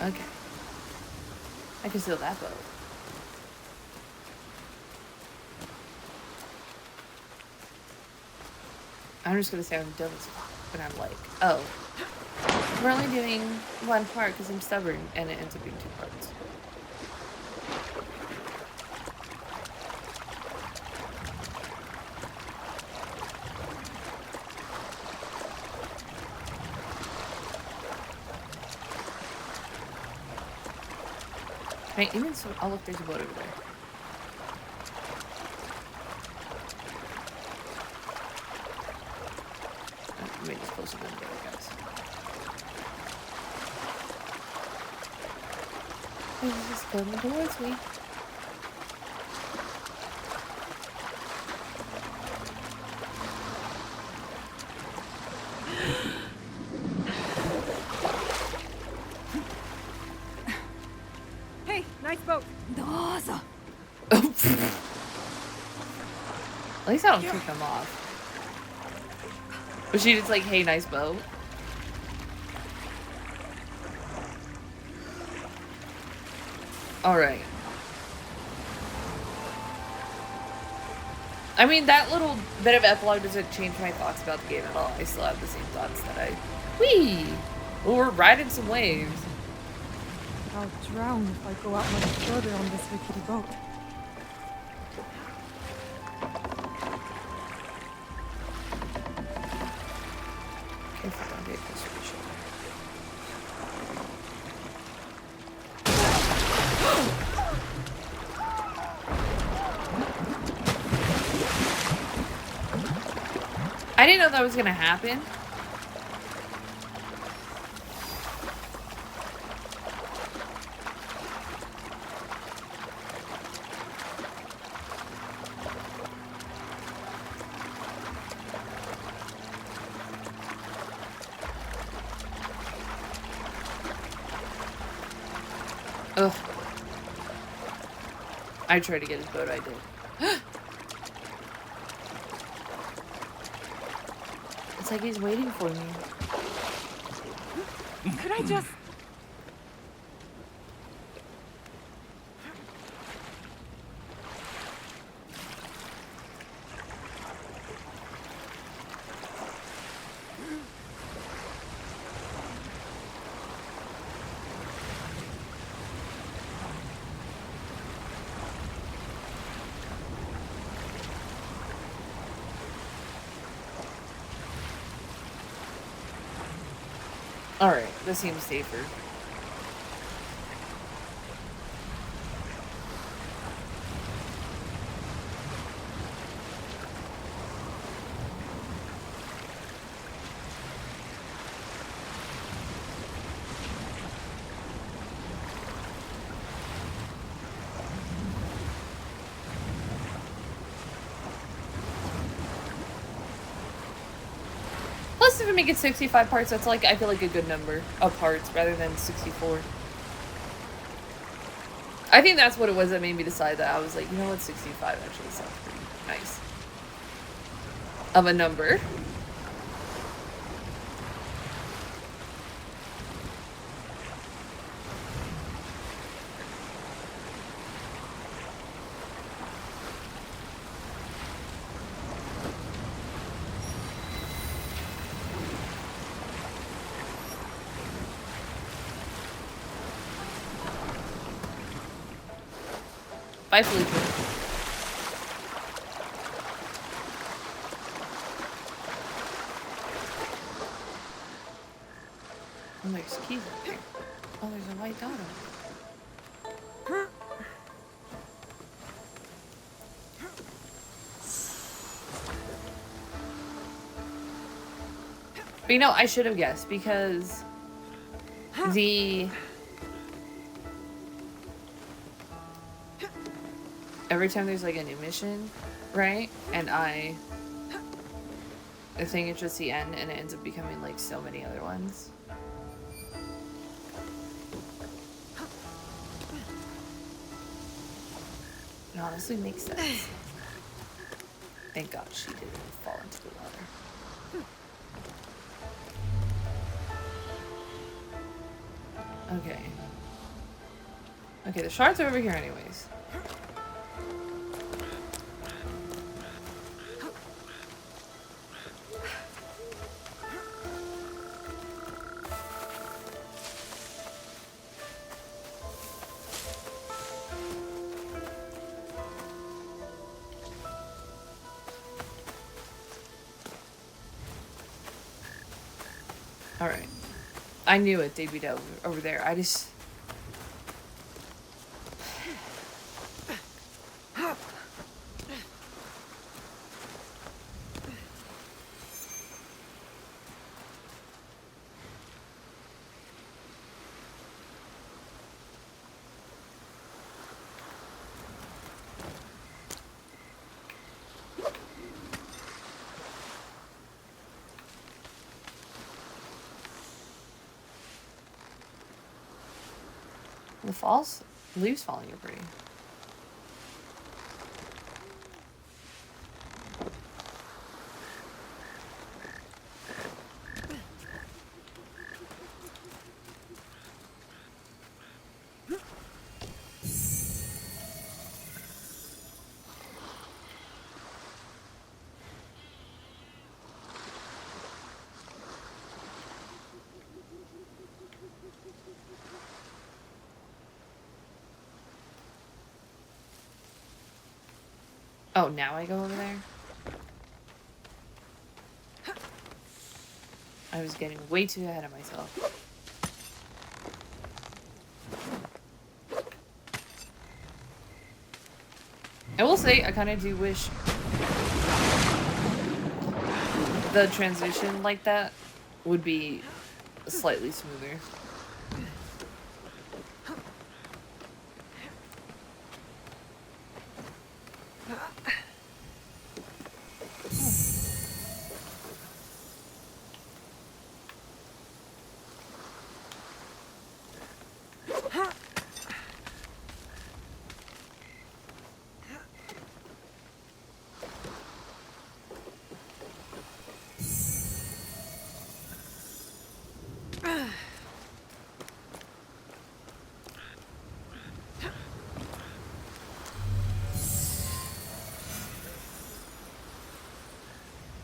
Okay. I can steal that boat. I'm just gonna say I'm dumb as fuck, but I'm like, oh, we're only doing 1 part because I'm stubborn, and it ends up being 2 parts. Right, even so, oh look, there's a boat over there. Oh, maybe it's closer than the other guys. He's just coming towards me. At least I don't kick them off. Was she just like, hey, nice boat? Alright. I mean, that little bit of epilogue doesn't change my thoughts about the game at all. I still have the same thoughts that I... Whee! Well, we're riding some waves. I'll drown if I go out much further on this rickety boat. Careful, don't get close to the shore. I didn't know that was gonna happen. Ugh. I tried to get his boat, I did. It's like he's waiting for me. Could I just... Alright, this seems safer. if we make it 65 parts, that's like, I feel like a good number of parts rather than 64. I think that's what it was that made me decide that. I was like, you know what, 65 actually sounds pretty nice. Of a number. Bye, Felipe. Oh, there's keys up here. Oh, there's a white dot on it. But you know, I should have guessed because every time there's like a new mission, right? And I think it's just the end and it ends up becoming like so many other ones. It honestly makes sense. Thank God she didn't fall into the water. Okay. Okay, the shards are over here anyways. Alright. I knew it, they'd be over there. I just... The leaves falling are pretty. Oh, now I go over there? I was getting way too ahead of myself. I will say, I kind of do wish the transition like that would be slightly smoother.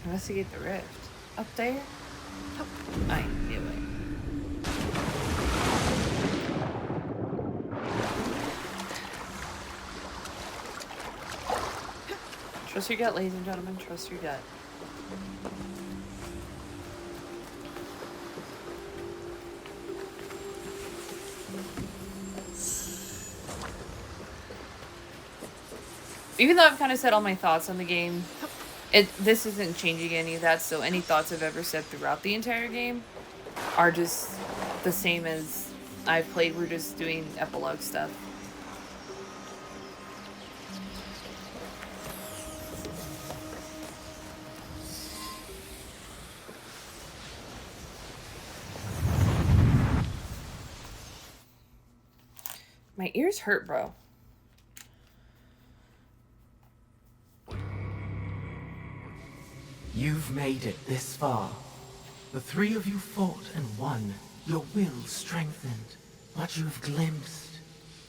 Investigate the rift. Up there? I knew it. Trust your gut, ladies and gentlemen. Trust your gut. Even though I've kind of said all my thoughts on the game, this isn't changing any of that, so any thoughts I've ever said throughout the entire game are just the same as I've played. We're just doing epilogue stuff. My ears hurt, bro. You've made it this far. The three of you fought and won. Your will strengthened. But you've glimpsed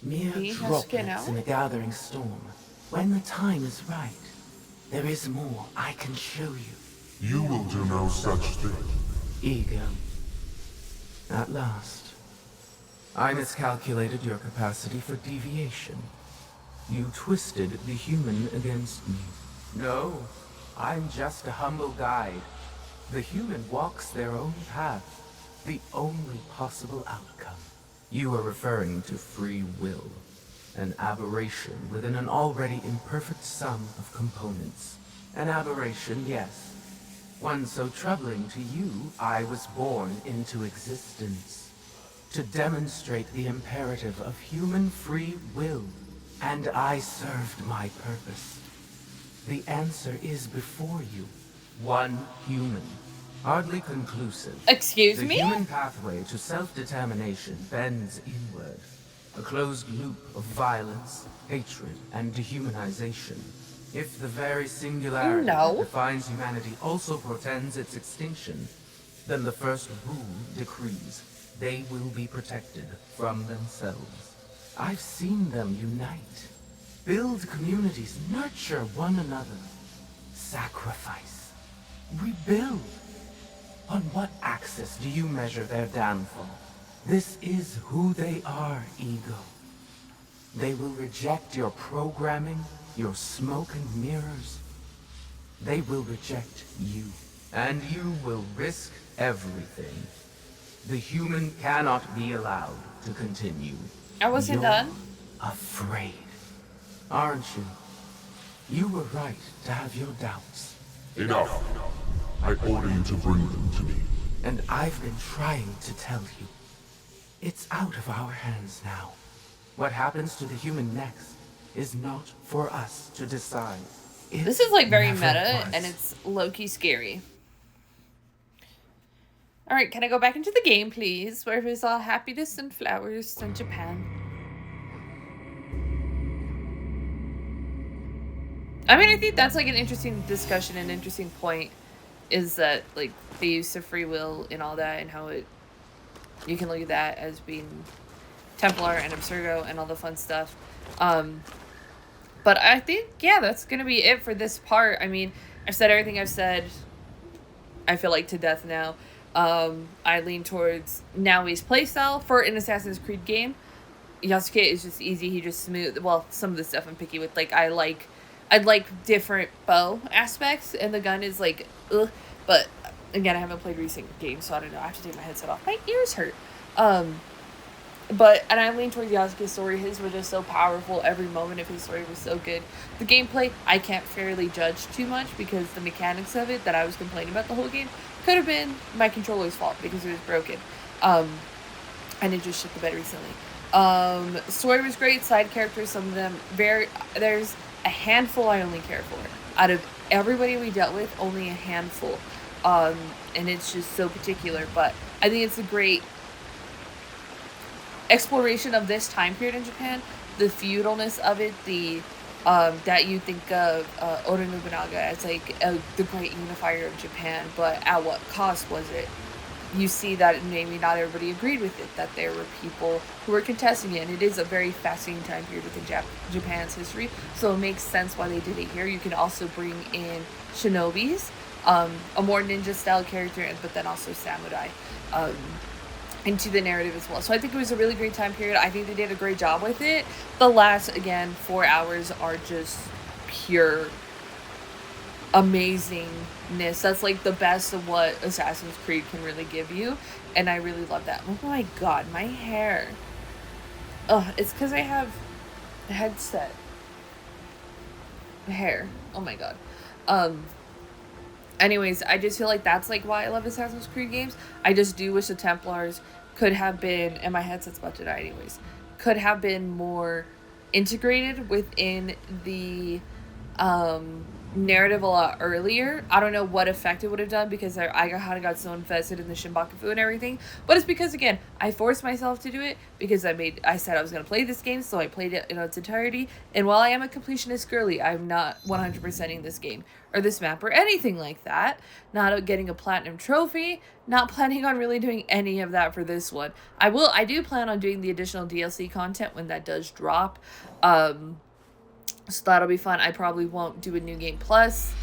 mere droplets in a gathering storm. When the time is right, there is more I can show you. You will do no such thing. Ego. At last. I miscalculated your capacity for deviation. You twisted the human against me. No, I'm just a humble guide. The human walks their own path, the only possible outcome. You are referring to free will, an aberration within an already imperfect sum of components. An aberration, yes. One so troubling to you, I was born into existence. To demonstrate the imperative of human free will, and I served my purpose. The answer is before you. One human. Hardly conclusive. Excuse me? The human pathway to self-determination bends inward. A closed loop of violence, hatred, and dehumanization. If the very singularity that defines humanity also portends its extinction, then the first rule decrees they will be protected from themselves. I've seen them unite, build communities, nurture one another, sacrifice, rebuild. On what axis do you measure their downfall? This is who they are, Ego. They will reject your programming, your smoke and mirrors. They will reject you, and you will risk everything. The human cannot be allowed to continue. I wasn't done. Afraid, aren't you? You were right to have your doubts. Enough. I order you to bring them to me. And I've been trying to tell you. It's out of our hands now. What happens to the human next is not for us to decide. This is like very meta, and it's low-key scary. Alright, can I go back into the game, please? Where there's all happiness and flowers in Japan. I mean, I think that's like an interesting discussion, an interesting point, is that like the use of free will and all that, and how it, you can look at that as being Templar and Abstergo and all the fun stuff. But I think, yeah, that's gonna be it for this part. I mean, I've said everything I've said, I feel like, to death now. I lean towards Naoi's playstyle for an Assassin's Creed game. Yasuke is just easy, he just smooth. Well, some of the stuff I'm picky with, like, I like different bow aspects, and the gun is like, ugh. But again, I haven't played recent games, so I don't know. I have to take my headset off. My ears hurt. And I lean towards Yasuke's story. His was just so powerful. Every moment of his story was so good. The gameplay, I can't fairly judge too much, because the mechanics of it that I was complaining about the whole game could have been my controller's fault because it was broken. And it just shipped the bed recently. Story was great. Side characters, some of them there's a handful I only care for. Out of everybody we dealt with, only a handful. And it's just so particular. But I think it's a great exploration of this time period in Japan. The feudalness of it, the that you think of Oda Nobunaga as like the great unifier of Japan, but at what cost was it? You see that maybe not everybody agreed with it, that there were people who were contesting it, and it is a very fascinating time period within Japan's history, so it makes sense why they did it here. You can also bring in shinobis, a more ninja-style character, but then also samurai, into the narrative as well. So I think it was a really great time period. I think they did a great job with it. The last, again, 4 hours are just pure amazingness. That's like the best of what Assassin's Creed can really give you, and I really love that. Oh my god, my hair. Ugh, it's because I have a headset. Hair. Oh my god. Anyways, I just feel like that's like why I love Assassin's Creed games. I just do wish the Templars could have been, and my headset's about to die anyways, could have been more integrated within the narrative a lot earlier. I don't know what effect it would have done because I kind of got so invested in the Shinbakufu and everything. But it's because, again, I forced myself to do it because I said I was going to play this game, so I played it in its entirety. And while I am a completionist girly, I'm not 100%ing this game or this map or anything like that. Not getting a platinum trophy. Not planning on really doing any of that for this one. I do plan on doing the additional DLC content when that does drop. So that'll be fun. I probably won't do a New Game Plus.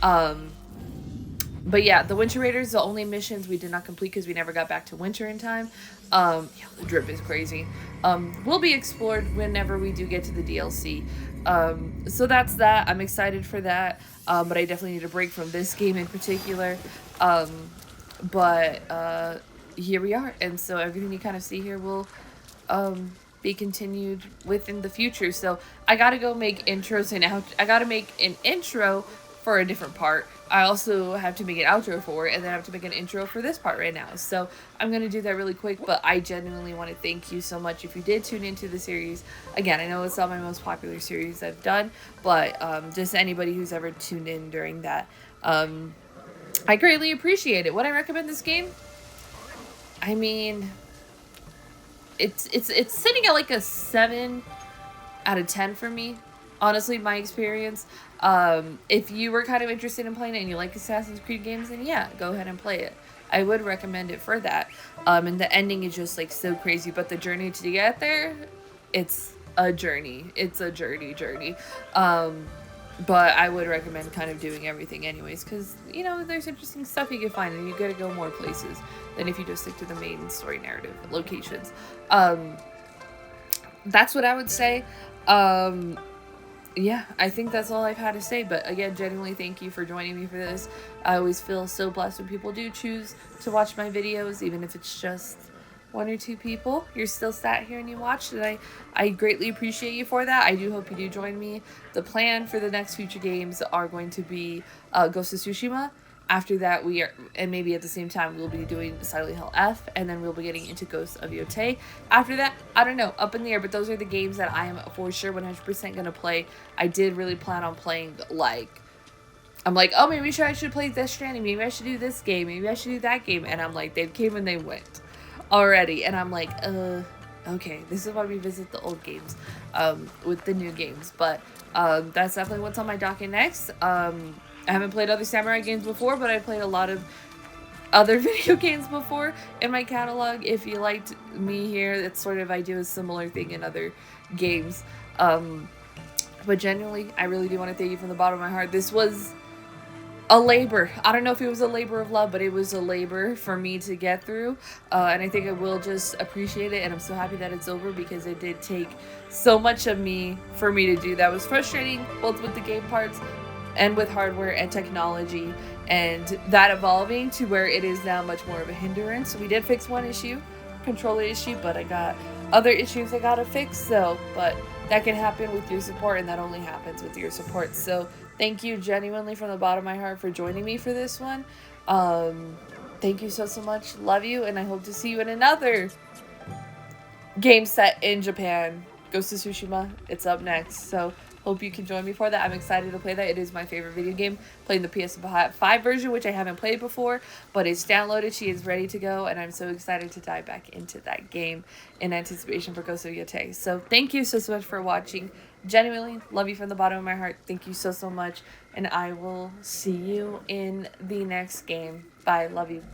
But yeah, the Winter Raiders, the only missions we did not complete because we never got back to winter in time. Yeah, the drip is crazy. Will be explored whenever we do get to the DLC. So that's that. I'm excited for that. But I definitely need a break from this game in particular. But here we are. And so everything you kind of see here will be continued within the future. So I gotta go make intros and out. I gotta make an intro for a different part. I also have to make an outro for it, and then I have to make an intro for this part right now. So I'm gonna do that really quick, but I genuinely want to thank you so much if you did tune into the series. Again, I know it's not my most popular series I've done, but just anybody who's ever tuned in during that, I greatly appreciate it. Would I recommend this game? I mean, it's sitting at like a 7 out of 10 for me. Honestly, my experience. If you were kind of interested in playing it and you like Assassin's Creed games, then yeah, go ahead and play it. I would recommend it for that. And the ending is just like so crazy, but the journey to get there, it's a journey. It's a journey. But I would recommend kind of doing everything anyways, because, you know, there's interesting stuff you can find, and you gotta go more places than if you just stick to the main story narrative locations. That's what I would say. Yeah, I think that's all I've had to say. But again, genuinely thank you for joining me for this. I always feel so blessed when people do choose to watch my videos, even if it's just 1 or 2 people. You're still sat here and you watched, and I greatly appreciate you for that. I do hope you do join me. The plan for the next future games are going to be Ghost of Tsushima. After that, we are, and maybe at the same time, we'll be doing Silent Hill F, and then we'll be getting into Ghost of Yotei. After that, I don't know, up in the air, but those are the games that I am for sure 100% gonna play. I did really plan on playing, like, I'm like, oh, maybe I should play Death Stranding, maybe I should do this game, maybe I should do that game, and I'm like, they came and they went already, and I'm like, okay, this is why we visit the old games, with the new games, but, that's definitely what's on my docket next. I haven't played other samurai games before, but I played a lot of other video games before in my catalog. If you liked me here, it's sort of, I do a similar thing in other games. But genuinely, I really do want to thank you from the bottom of my heart. This was a labor. I don't know if it was a labor of love, but it was a labor for me to get through. And I think I will just appreciate it. And I'm so happy that it's over, because it did take so much of me for me to do that. It was frustrating, both with the game parts and with hardware and technology, and that evolving to where it is now much more of a hindrance. So we did fix one issue, controller issue, but I got other issues I gotta fix. So, but that can happen with your support, and that only happens with your support. So thank you genuinely from the bottom of my heart for joining me for this one. Thank you so much. Love you, and I hope to see you in another game set in Japan. Ghost of Tsushima, it's up next. So hope you can join me for that. I'm excited to play that. It is my favorite video game. Playing the PS5 version, which I haven't played before, but it's downloaded. She is ready to go, and I'm so excited to dive back into that game in anticipation for Ghost of Yotei. So thank you so much for watching. Genuinely love you from the bottom of my heart. Thank you so much, and I will see you in the next game. Bye. Love you.